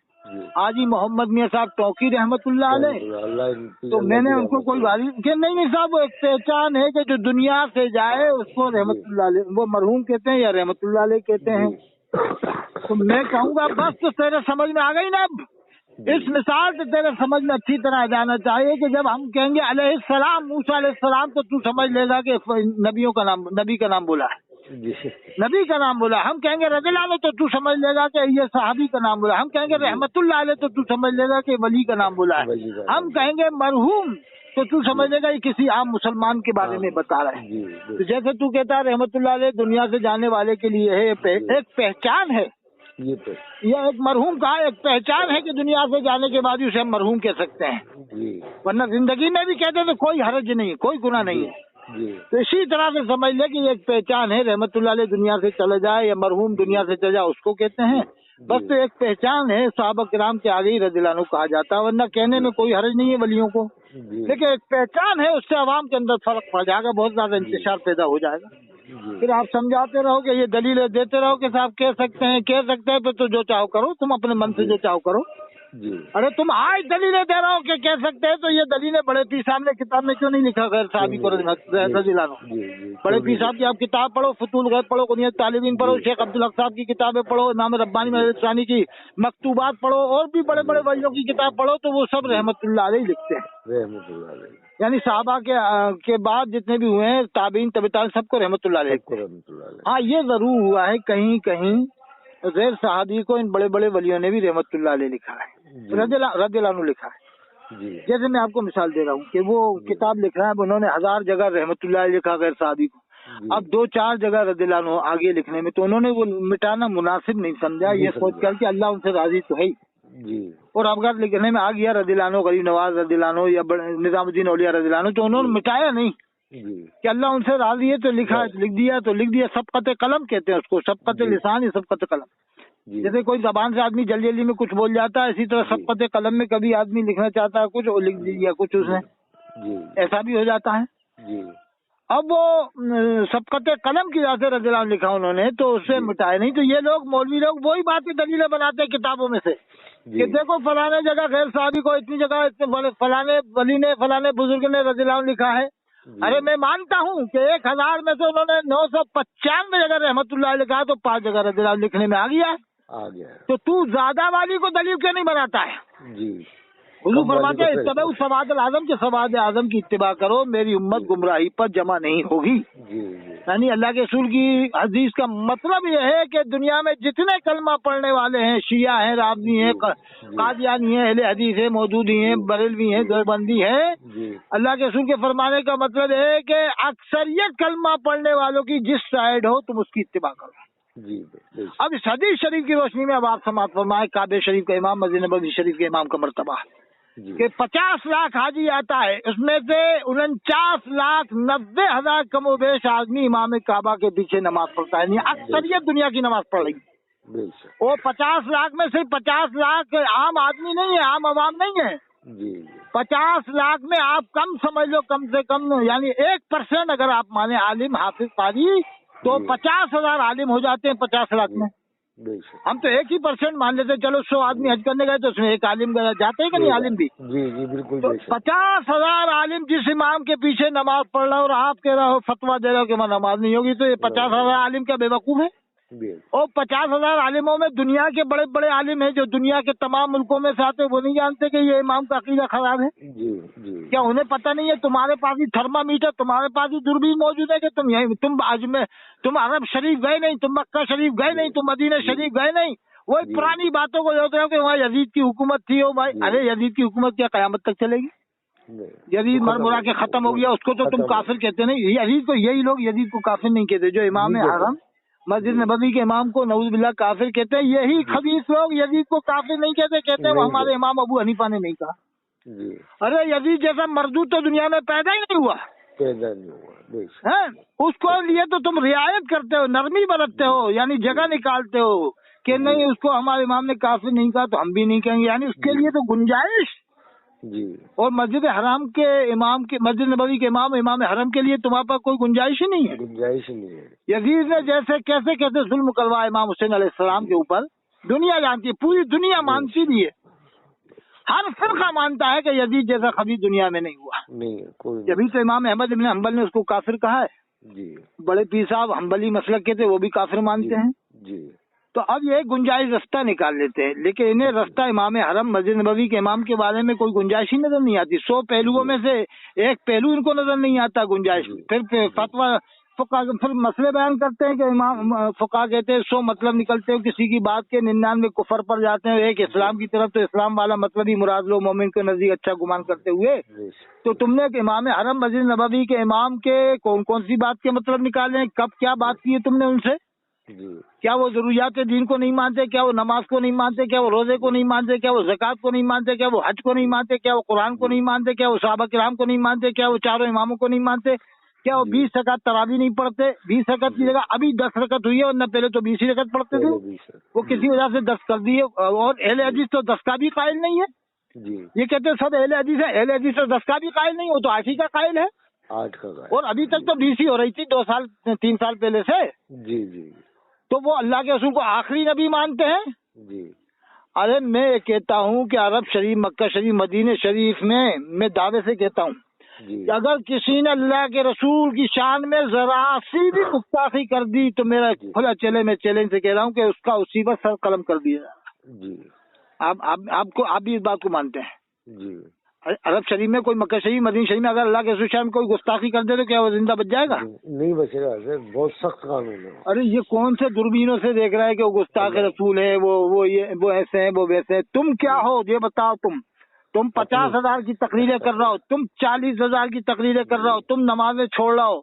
حاجی محمد میاں صاحب ٹوکی رحمت اللہ علیہ، تو میں نے ان کو کوئی گالی کہ نہیں صاحب، وہ ایک پہچان ہے کہ جو دنیا سے جائے اس کو رحمت اللہ علیہ وہ مرحوم کہتے ہیں یا رحمت اللہ علیہ کہتے ہیں، تو میں کہوں گا بس تو تیرے سمجھ میں آ گئی نا، اب اس مثال سے تیرے سمجھ میں اچھی طرح جانا چاہیے کہ جب ہم کہیں گے علیہ السلام موسیٰ علیہ السلام تو تو سمجھ لے گا کہ نبی کا نام بولا ہے، نبی کا نام بولا، ہم کہیں گے رضی اللہ عنہ تو تو سمجھ لے گا کہ یہ صحابی کا نام بولا، ہم کہیں گے رحمت اللہ علیہ تو تو سمجھ لے گا کہ ولی کا نام بولا ہے، ہم کہیں گے مرحوم تو تو سمجھ لے گا یہ کسی عام مسلمان کے بارے میں بتا رہا ہے، تو جیسے تو کہتا ہے رحمت اللہ علیہ دنیا سے جانے والے کے لیے ہے ایک پہچان ہے، یہ ایک مرحوم کا ایک پہچان ہے کہ دنیا سے جانے کے بعد اسے ہم مرحوم کہہ سکتے ہیں، ورنہ زندگی میں بھی کہتے تو کوئی حرج نہیں، کوئی گناہ نہیں ہے، تو اسی طرح سے سمجھ لے کہ یہ ایک پہچان ہے، رحمت اللہ علیہ دنیا سے چلا جائے یا مرحوم دنیا سے چلا جائے اس کو کہتے ہیں، بس تو ایک پہچان ہے، صحابہ کرام کے آگے ہی رضی اللہ عنہ کہا جاتا ہے، ورنہ کہنے میں کوئی حرج نہیں ہے ولیوں کو، لیکن ایک پہچان ہے، اس سے عوام کے اندر فرق پڑ جائے گا، بہت زیادہ انتشار پیدا ہو جائے گا، پھر آپ سمجھاتے رہو کہ یہ دلیلیں دیتے رہو کہ صاحب کہہ سکتے ہیں، پھر تو جو چاہو کرو، تم اپنے من سے جو چاہو کرو، ارے تم آج دلیلیں دے رہا ہو کہ کہہ سکتے ہیں، تو یہ دلیلیں بڑے پیر صاحب نے کتاب میں کیوں نہیں لکھا غیر صحابی کو رضی اللہ عنہ؟ بڑے پیر صاحب کی آپ کتاب پڑھو، فتول غیب پڑھو، کنیت طالبین پڑھو، شیخ عبدالحق صاحب کی کتابیں پڑھو، امام ربانی محمد ثانی کی مکتوبات پڑھو، اور بھی بڑے بڑے ولیوں کی کتاب پڑھو، تو وہ سب رحمت اللہ علیہ لکھتے ہیں، یعنی صحابہ کے بعد جتنے بھی ہوئے ہیں تابعین تبع تابعین سب کو رحمت اللہ علیہ۔ ہاں یہ ضرور ہوا ہے کہیں کہیں غیر صحابی کو ان بڑے بڑے ولیوں نے بھی رحمت اللہ علیہ لکھا ہے، رضی اللہ عنہ لکھا ہے، جیسے میں آپ کو مثال دے رہا ہوں کہ وہ کتاب لکھ رہا ہے، اب انہوں نے 1000 جگہ رحمت اللہ علیہ لکھا غیر صحابی کو، اب 2-4 جگہ رضی اللہ عنہ آگے لکھنے میں، تو انہوں نے وہ مٹانا مناسب نہیں سمجھا، یہ سوچ کر کہ اللہ ان سے راضی تو ہے، اور اب اگر لکھنے میں آ گیا رضی اللہ عنہ، غریب نواز رضی اللہ عنہ یا نظام الدین اولیاء رضی اللہ عنہ، تو انہوں نے مٹایا نہیں کہ اللہ ان سے راضی ہے تو لکھا، لکھ دیا، سبقت قلم کہتے ہیں اس کو، سبقت لسان یا سبقت قلم، جیسے کوئی زبان سے آدمی جلدی جلدی میں کچھ بول جاتا ہے، اسی طرح سبقت قلم میں کبھی آدمی لکھنا چاہتا ہے کچھ اور لکھ دیا کچھ اس نے، ایسا بھی ہو جاتا ہے۔ اب وہ سبقت قلم کی وجہ سے رضی اللہ عنہ لکھا انہوں نے، تو اس سے مٹائے نہیں۔ تو یہ لوگ مولوی لوگ وہی باتیں دلیلیں بناتے ہیں کتابوں میں سے کہ دیکھو فلانے جگہ غیر صحابی کو اتنی جگہ فلانے ولی نے فلانے بزرگ نے رضی اللہ عنہ لکھا ہے۔ ارے میں مانتا ہوں کہ 1000 میں سے انہوں نے 995 جگہ رحمت اللہ علیہ لکھا ہے، تو 5 جگہ رضی اللہ عنہ لکھنے میں آ گیا۔ تو زیادہ والی کو دلیل کیوں نہیں بناتا ہے؟ حضور فرماتے ہیں اتباع سواد العظم کے سواد اعظم کی اتباع کرو، میری امت گمراہی پر جمع نہیں ہوگی۔ یعنی اللہ کے رسول کی حدیث کا مطلب یہ ہے کہ دنیا میں جتنے کلمہ پڑھنے والے ہیں، شیعہ ہیں، رافضی ہیں، قادیانی ہیں، اہل حدیث ہیں، مودودی ہیں، بریلوی ہیں، دیوبندی ہیں، اللہ کے رسول کے فرمانے کا مطلب ہے کہ اکثریت کلمہ پڑھنے والوں کی جس سائڈ ہو تم اس کی اتباع کرو۔ اب اس حدیث شریف کی روشنی میں اب آپ سماعت فرمائیں کعبہ شریف کا امام، مسجد نبوی شریف کے امام کا مرتبہ کہ 50 لاکھ حاجی آتا ہے، اس میں سے 49,90,000 کم و بیش آدمی امام کعبہ کے پیچھے نماز پڑھتا ہے، یعنی اکثریت دنیا کی نماز پڑھ رہی۔ وہ 50 لاکھ میں صرف 50 لاکھ عام آدمی نہیں ہے، عام عوام نہیں ہے۔ 50 لاکھ میں آپ کم سمجھ لو، کم سے کم یعنی 1% اگر آپ مانے عالم حافظ قاری تو 50,000 عالم ہو جاتے ہیں 50 لاکھ میں۔ ہم تو 1% مان لیتے، چلو 100 آدمی حج کرنے گئے تو اس میں 1 عالم گیا، جاتے ہیں کہ نہیں عالم بھی؟ بالکل۔ 50,000 عالم جس امام کے پیچھے نماز پڑھ رہا اور آپ کہہ رہا ہو فتویٰ دے رہا ہو کہ میں نماز نہیں ہوگی، تو یہ 50,000 عالم کیا بے وقوف ہے؟ اور 50,000 عالموں میں دنیا کے بڑے بڑے عالم ہیں جو دنیا کے تمام ملکوں میں سے آتے، وہ نہیں جانتے کہ یہ امام کا عقیدہ خراب ہے؟ کیا انہیں پتہ نہیں ہے؟ تمہارے پاس ہی تھرمامیٹر، تمہارے پاس ہی دوربین موجود ہے کہ تم عرب شریف گئے نہیں، تم مکہ شریف گئے نہیں، تم مدینہ شریف گئے نہیں، وہی پرانی باتوں کو یاد رہو کہ وہاں یزید کی حکومت تھی۔ ارے یزید کی حکومت کیا قیامت تک چلے گی؟ یزید مرمرا کے ختم ہو گیا، اس کو تو تم کافر کہتے نہیں۔ یزید کو یہی لوگ یزید کو کافر نہیں کہتے، جو امام حرم مسجد نبوی کے امام کو نعوذ باللہ کافر کہتے ہیں، یہی خبیث لوگ یزید کو کافر نہیں کہتے، کہتے ہیں وہ ہمارے امام ابو حنیفہ نے نہیں کہا۔ ارے یزید جیسا مردود تو دنیا میں پیدا ہی نہیں ہوا، اس کو لیے تو تم رعایت کرتے ہو، نرمی برتتے ہو، یعنی جگہ نکالتے ہو کہ نہیں اس کو ہمارے امام نے کافر نہیں کہا تو ہم بھی نہیں کہیں گے، یعنی اس کے لیے تو گنجائش۔ اور مسجد حرام کے امام کے، مسجد نبوی کے امام، امام حرم کے لیے تمہارے پاس کوئی گنجائش ہی نہیں ہے۔ یزید نے جیسے کیسے ظلم کروا امام حسین علیہ السلام کے اوپر، دنیا جانتی ہے، پوری دنیا مانتی بھی ہے، ہر فرقہ مانتا ہے کہ یزید جیسا خبیث دنیا میں نہیں ہوا۔ جبھی تو امام احمد بن حنبل نے اس کو کافر کہا ہے۔ بڑے پیر صاحب حنبلی مسلک کے تھے، وہ بھی کافر مانتے ہیں۔ تو اب یہ گنجائش رستہ نکال لیتے ہیں، لیکن انہیں رستہ امام حرم مسجد نبوی کے امام کے بارے میں کوئی گنجائش ہی نظر نہیں آتی۔ 100 پہلوؤں میں سے ایک پہلو ان کو نظر نہیں آتا گنجائش۔ پھر فتویٰ پھر مسئلے بیان کرتے ہیں کہ امام فقہ کہتے ہیں 100 مطلب نکلتے ہیں کسی کی بات کے، 99 کفر پر جاتے ہیں، ایک اسلام کی طرف، تو اسلام والا مطلب ہی مراد لو مومن کے نزدیک اچھا گمان کرتے ہوئے۔ تو تم نے امام حرم مسجد نبوی کے امام کے کون سی بات کے مطلب نکالے ہیں، کب کیا بات کی ہے تم نے ان سے؟ کیا وہ ضروریات دین کو نہیں مانتے؟ کیا وہ نماز کو نہیں مانتے؟ کیا وہ روزے کو نہیں مانتے؟ کیا وہ زکوٰۃ کو نہیں مانتے؟ کیا وہ حج کو نہیں مانتے؟ کیا وہ قرآن کو نہیں مانتے؟ کیا وہ صحابہ کرام کو نہیں مانتے؟ کیا وہ چاروں اماموں کو نہیں مانتے؟ کیا وہ 20 رکعت تراویح نہیں پڑھتے؟ 20 رکعت کی جگہ ابھی 10 رکعت ہوئی ہے، ورنہ پہلے تو 20 ہی رکعت پڑھتے تھے، وہ کسی وجہ سے 10 کر دیے۔ اور اہل حدیث تو 10 کا بھی قائل نہیں ہے، یہ کہتے ہیں سب اہل حدیث ہے، اہل حدیث تو 10 کا بھی قائل نہیں، وہ تو 8 ہی کا قائل ہے، 8 کا، اور ابھی تک تو 20 ہی ہو رہی تھی 2 سال 3 سال پہلے سے۔ تو وہ اللہ کے رسول کو آخری نبی مانتے ہیں۔ ارے میں کہتا ہوں کہ عرب شریف، مکہ شریف، مدینہ شریف میں دعوے سے کہتا ہوں کہ اگر کسی نے اللہ کے رسول کی شان میں ذرا سی بھی گستاخی کر دی تو میرا کھلا چلے، میں چیلنج سے کہہ رہا ہوں کہ اس کا اسی پر سر قلم کر دیا جائے۔ آپ بھی اس بات کو مانتے ہیں؟ عرب شریف میں کوئی، مکہ شریف، مدینہ شریف میں اگر اللہ کے رسول شان میں کوئی گستاخی کر دے تو کیا وہ زندہ بچ جائے گا؟ نہیں بچے گا، بہت سخت قانون ہے۔ ارے یہ کون سے دوربینوں سے دیکھ رہا ہے کہ وہ گستاخ رسول ہے، وہ ایسے ہیں، وہ ویسے ہیں؟ تم کیا ہو یہ بتاؤ؟ تم 50,000 کی تقریریں کر رہا ہو، تم 40,000 کی تقریریں کر رہا ہو، تم نمازیں چھوڑ رہا ہو،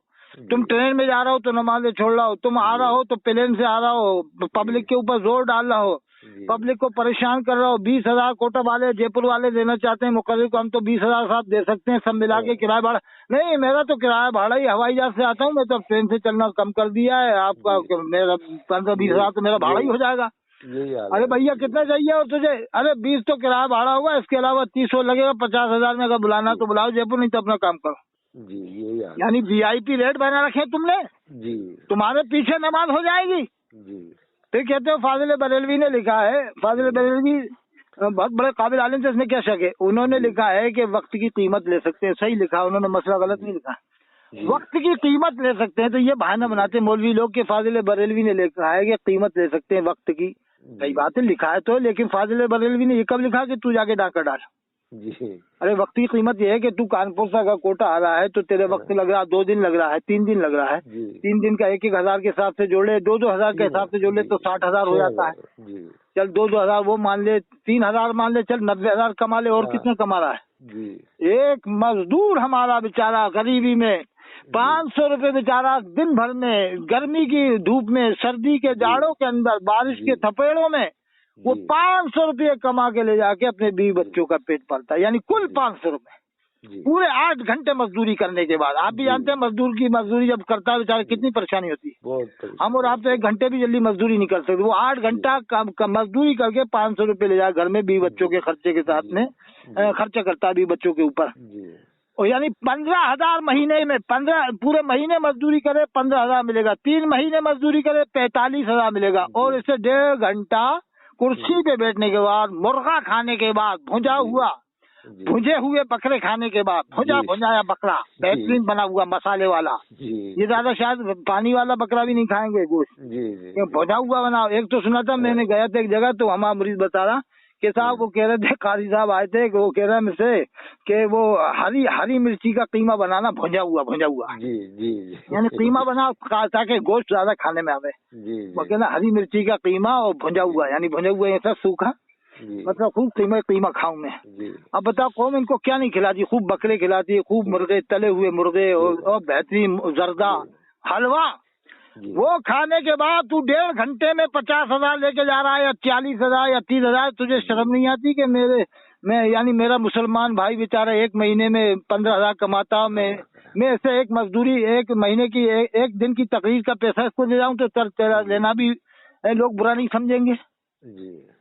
تم ٹرین میں جا رہا ہو تو نمازیں چھوڑ رہا ہو، تم آ رہا ہو تو پلین سے آ رہا ہو، پبلک کے اوپر زور ڈال رہا ہو، پبلک کو پریشان کر رہا ہو۔ 20,000 کوٹا والے، جے پور والے دینا چاہتے ہیں مقرر کو، ہم تو 20,000 صاحب دے سکتے ہیں، سب ملا کے کرایہ بھاڑا نہیں، میرا تو کرایہ بھاڑا ہی ہوائی جہاز سے آتا ہوں، میں تو ٹرین سے چلنا کم کر دیا ہے، آپ کا میرا 15-20,000 تو میرا بھاڑا ہی ہو جائے گا۔ ارے بھیا کتنا چاہیے اور تجھے؟ ارے 20 تو کرایہ بھاڑا ہوگا، اس کے علاوہ 30 لگے گا، 50,000 میں اگر بلانا تو بلاؤ جے پور، نہیں تو اپنا کام کرو جی یہی یعنی VIP ریٹ بنا رکھے تم نے جی تمہارے پیچھے نماز ہو جائے گی جی پھر کہتے ہو فاضل بریلوی نے لکھا ہے، فاضل بریلوی بہت بڑے قابل عالم تھے، اس میں کیا شک ہے، انہوں نے لکھا ہے کہ وقت کی قیمت لے سکتے ہیں، صحیح لکھا انہوں نے، مسئلہ غلط نہیں لکھا، وقت کی قیمت لے سکتے ہیں، تو یہ بہانہ بناتے ہیں مولوی لوگ کہ فاضل بریلوی نے لکھا ہے کہ قیمت لے سکتے ہیں وقت کی، صحیح بات ہے لکھا ہے تو، لیکن فاضل بریلوی نے یہ کب لکھا کہ تو جا کے ڈاکہ ڈال؟ ارے وقت کی قیمت یہ ہے کہ تو کانپور سے اگر کوٹا آ رہا ہے تو تیرے وقت لگ رہا 2 دن لگ رہا ہے، 3 دن لگ رہا ہے، 3 دن کا 1,000 کے حساب سے جوڑ لے، 2,000 کے حساب سے جوڑ لے تو 60,000 ہو جاتا ہے، چل 2,000 وہ مان لے، 3,000 مان لے، چل 90,000 کما لے، اور کتنا کما رہا ہے؟ ایک مزدور ہمارا بیچارہ غریبی میں 500 روپے بیچارہ دن بھر میں، گرمی کی دھوپ میں، سردی کے جاڑوں کے اندر، بارش کے تھپیڑوں میں، وہ 500 روپے کما کے لے جا کے اپنے بیوی بچوں کا پیٹ پالتا ہے، یعنی کل 500 روپے پورے 8 گھنٹے مزدوری کرنے کے بعد۔ آپ بھی جانتے ہیں مزدور کی مزدوری جب کرتا ہے بیچارہ کتنی پریشانی ہوتی ہے، ہم اور آپ تو 1 گھنٹے بھی جلدی مزدوری نہیں کر سکتے، وہ 8 گھنٹہ مزدوری کر کے 500 روپے لے جا گھر میں بیوی بچوں کے خرچے کے ساتھ میں خرچہ کرتا ہے بیوی بچوں کے اوپر، یعنی 15,000 مہینے میں، پورے مہینے مزدوری کرے 15,000 ملے گا، 3 مہینے مزدوری کرے 45,000 ملے گا، اور اسے 1.5 گھنٹہ کرسی پہ بیٹھنے کے بعد، مرغا کھانے کے بعد، بھجے ہوئے بکرے کھانے کے بعد، بھجایا بکرا بہترین بنا ہوا مسالے والا، یہ زیادہ شاید پانی والا بکرا بھی نہیں کھائیں گے گوشت، بھجا ہوا بنا۔ ایک تو سنا تھا میں نے، گیا تھا ایک جگہ تو ہمارا مریض بتا رہا کہ صاحب وہ کہہ رہے تھے، قاری صاحب آئے تھے کہ وہ کہہ رہے مجھ سے کہ وہ ہری مرچی کا قیمہ بنانا بھجا ہوا یعنی قیمہ بنا تاکہ گوشت زیادہ کھانے میں آوے، وہ کہنا ہری مرچی کا قیمہ اور بھجا ہوا، یعنی بھجا ہوا ایسا سوکھا، مطلب خوب قیمہ کھاؤں میں۔ اب بتاؤ قوم ان کو کیا نہیں کھلاتی، خوب بکرے کھلاتی ہے، خوب مرغے، تلے ہوئے مرغے اور بہترین زردہ حلوہ، وہ کھانے کے بعد تو 1.5 گھنٹے میں 50,000 لے کے جا رہا ہے، یا 40,000 یا 30,000، تجھے شرم نہیں آتی کہ میرا مسلمان بھائی بیچارہ 1 مہینے میں 15,000 کماتا ہوں، میں اسے ایک مزدوری 1 مہینے کی 1 دن کی تقریر کا پیسہ اس کو دے جاؤں تو تیرا لینا بھی لوگ برا نہیں سمجھیں گے؟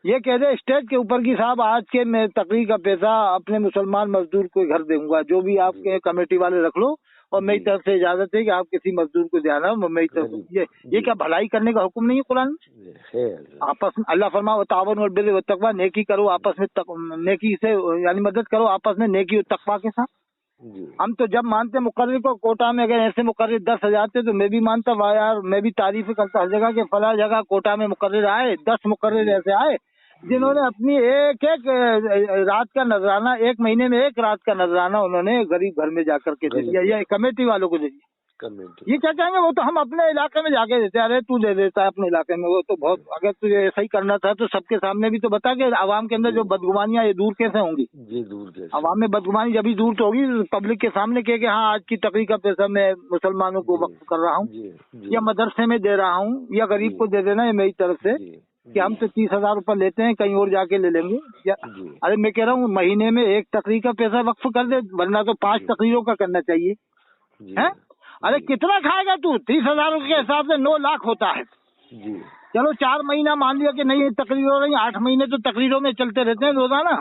یہ کہہ دے اسٹیج کے اوپر کی صاحب آج کے میں تقریر کا پیسہ اپنے مسلمان مزدور کو گھر دوں گا، جو بھی آپ کے کمیٹی والے رکھ لو، اور میری طرف سے اجازت ہے کہ آپ کسی مزدور کو دینا، میری طرف سے یہ کیا بھلائی کرنے کا حکم نہیں ہے قرآن میں؟ آپس میں اللہ فرما تعاون والبر والتقوی، نیکی کرو آپس میں، نیکی سے یعنی مدد کرو آپس میں نیکی اور تقوی کے ساتھ۔ ہم تو جب مانتے مقرر کو، کوٹا میں اگر ایسے مقرر 10,000 تھے تو میں بھی مانتا، واہ یار میں بھی تعریف کرتا ہر جگہ کہ فلاں جگہ کوٹا میں مقرر آئے، 10 مقرر ایسے آئے جنہوں نے اپنی ایک رات کا نذرانہ، 1 مہینے میں 1 رات کا نذرانہ انہوں نے غریب گھر میں جا کر کے دے دیا، یا کمیٹی والوں کو دے دیا۔ یہ کیا کہیں گے، وہ تو ہم اپنے علاقے میں جا کے دیتے، ارے تو دے دیتا ہے اپنے علاقے میں، وہ تو بہت، اگر تجھے ایسا ہی کرنا تھا تو سب کے سامنے بھی تو بتا کہ عوام کے اندر جو بدگمانیاں یہ دور کیسے ہوں گی؟ عوام میں بدگمانی جبھی دور تو ہوگی پبلک کے سامنے کہ ہاں آج کی تقریر کا پیسہ میں مسلمانوں کو وقف کر رہا ہوں، یا مدرسے میں دے رہا ہوں، یا غریب کو دے دینا ہے میری طرف سے، کہ ہم تو 30,000 روپے لیتے ہیں، کہیں اور جا کے لے لیں گے۔ ارے میں کہہ رہا ہوں مہینے میں 1 تقریر کا پیسہ وقف کر دے، ورنہ تو 5 تقریروں کا کرنا چاہیے۔ ارے کتنا کھائے گا تو؟ 30,000 کے حساب سے 9 لاکھ ہوتا ہے، چلو 4 مہینہ مان لیا کہ نہیں تقریر ہو رہی، 8 مہینے تو تقریروں میں چلتے رہتے ہیں روزانہ،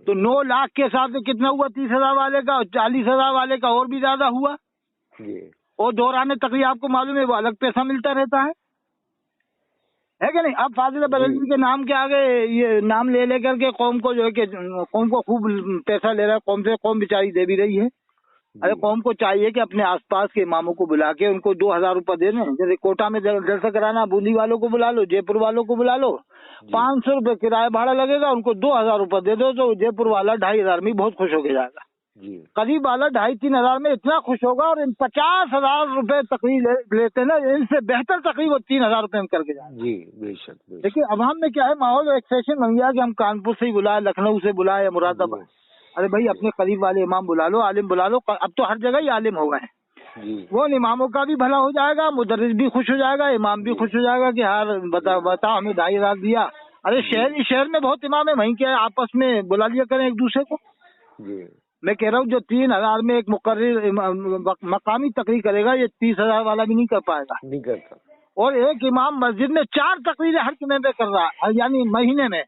تو 9 لاکھ کے حساب سے کتنا ہوا؟ 30,000 والے کا، 40,000 والے کا اور بھی زیادہ ہوا، اور دوران تقریر آپ کو معلوم ہے وہ الگ پیسہ ملتا رہتا ہے کہ نہیں؟ اب فاضل بریلوی کے نام کے آگے یہ نام لے کر کے قوم کو جو ہے کہ قوم کو خوب پیسہ لے رہا ہے، قوم سے قوم بیچاری دے بھی رہی ہے۔ ارے قوم کو چاہیے کہ اپنے آس پاس کے اماموں کو بلا کے ان کو 2,000 روپے دے دیں، جیسے کوٹا میں جلسہ کرانا، بوندی والوں کو بلا لو، جے پور والوں کو بلا لو، 500 روپے کرایہ بھاڑا لگے گا، ان کو 2,000 روپے دے دو تو جے پور والا 2,500 میں بہت خوش ہو کے جائے گا، قریب والا 2,500-3,000 میں اتنا خوش ہوگا، اور ان 50,000 روپے تقریر لیتے نا، ان سے بہتر تقریر 3,000 روپے میں کر کے جائے گا۔ بے شک۔ لیکن عوام میں کیا ہے، ماحول ایک فیشن بن گیا کہ ہم کانپور سے ہی بلائے، لکھنؤ سے بلائے، مراد آباد، ارے بھائی اپنے قریب والے امام بلا لو، عالم بلا لو، اب تو ہر جگہ ہی عالم ہو گئے ہیں، وہ اماموں کا بھی بھلا ہو جائے گا، مدرس بھی خوش ہو جائے گا، امام بھی خوش ہو جائے گا کہ یار بتا ہمیں 2,500 دیا۔ ارے شہر میں بہت امام ہے، وہیں کیا آپس میں بلا لیا کریں ایک دوسرے کو۔ میں کہہ رہا ہوں جو 3,000 میں ایک مقرر مقامی تقریر کرے گا، یہ 30,000 والا بھی نہیں کر پائے گا، نہیں کرتا۔ اور ایک امام مسجد میں 4 تقریریں ہر جمعے میں کر رہا ہے، یعنی مہینے میں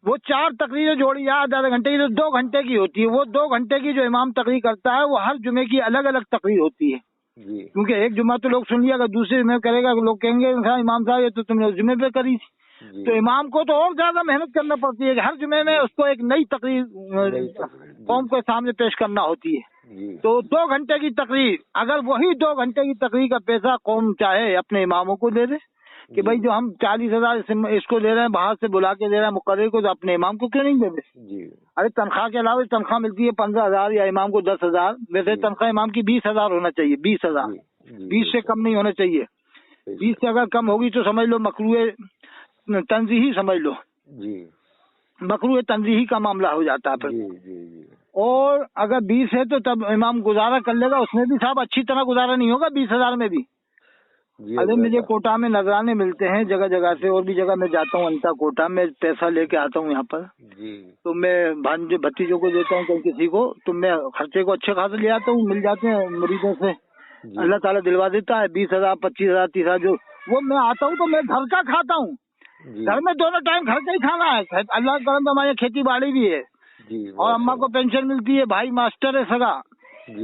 وہ 4 تقریریں جوڑی آدھا گھنٹے کی، تو 2 گھنٹے کی ہوتی ہے. وہ 2 گھنٹے کی جو امام تقریر کرتا ہے وہ ہر جمعے کی الگ الگ تقریر ہوتی ہے. کیونکہ ایک جمعہ تو لوگ سن لیا، اگر دوسرے جمعے کرے گا لوگ کہیں گے امام صاحب یہ تو تم نے اس جمعے پہ کری. تو امام کو تو اور زیادہ محنت کرنا پڑتی ہے کہ ہر جمعے میں اس کو ایک نئی تقریر قوم کے سامنے پیش کرنا ہوتی ہے. تو 2 گھنٹے کی تقریر، اگر وہی 2 گھنٹے کی تقریر کا پیسہ قوم چاہے اپنے اماموں کو دے دے کہ بھائی جو ہم 40,000 اس کو دے رہے ہیں، باہر سے بلا کے دے رہے ہیں مقرر کو، تو اپنے امام کو کیوں نہیں دے دے؟ ارے تنخواہ کے علاوہ تنخواہ ملتی ہے 15,000 یا امام کو 10,000. ویسے تنخواہ امام کی 20,000 ہونا چاہیے، 20,000، 20 سے کم نہیں ہونا چاہیے. 20 سے اگر کم ہوگی تو سمجھ لو مکروہ تنزیہی سمجھ لو، مکروہ تنزیہی کا معاملہ ہو جاتا ہے پھر. اور اگر 20 ہے تو تب امام گزارا کر لے گا، اس میں بھی صاحب اچھی طرح گزارا نہیں ہوگا 20,000 میں بھی. ارے مجھے کوٹا میں نذرانے ملتے ہیں جگہ جگہ سے، اور بھی جگہ میں جاتا ہوں انتا کوٹا میں پیسہ لے کے آتا ہوں یہاں پر، تو میں بھانجے بھتیجوں کو دیتا ہوں کہیں کسی کو، تو میں خرچے کو اچھے خاصے لے آتا ہوں، مل جاتے ہیں مریضوں سے، اللہ تعالیٰ دلوا دیتا ہے. 20,000 25,000 30,000 جو وہ میں آتا ہوں تو میں گھر کا کھاتا ہوں. گھر میں دونوں ٹائم گھر کا ہی کھانا ہے. اللہ کا کرم ہمارے کھیتی باڑی بھی ہے، اور اماں کو پینشن ملتی ہے، بھائی ماسٹر ہے سگا،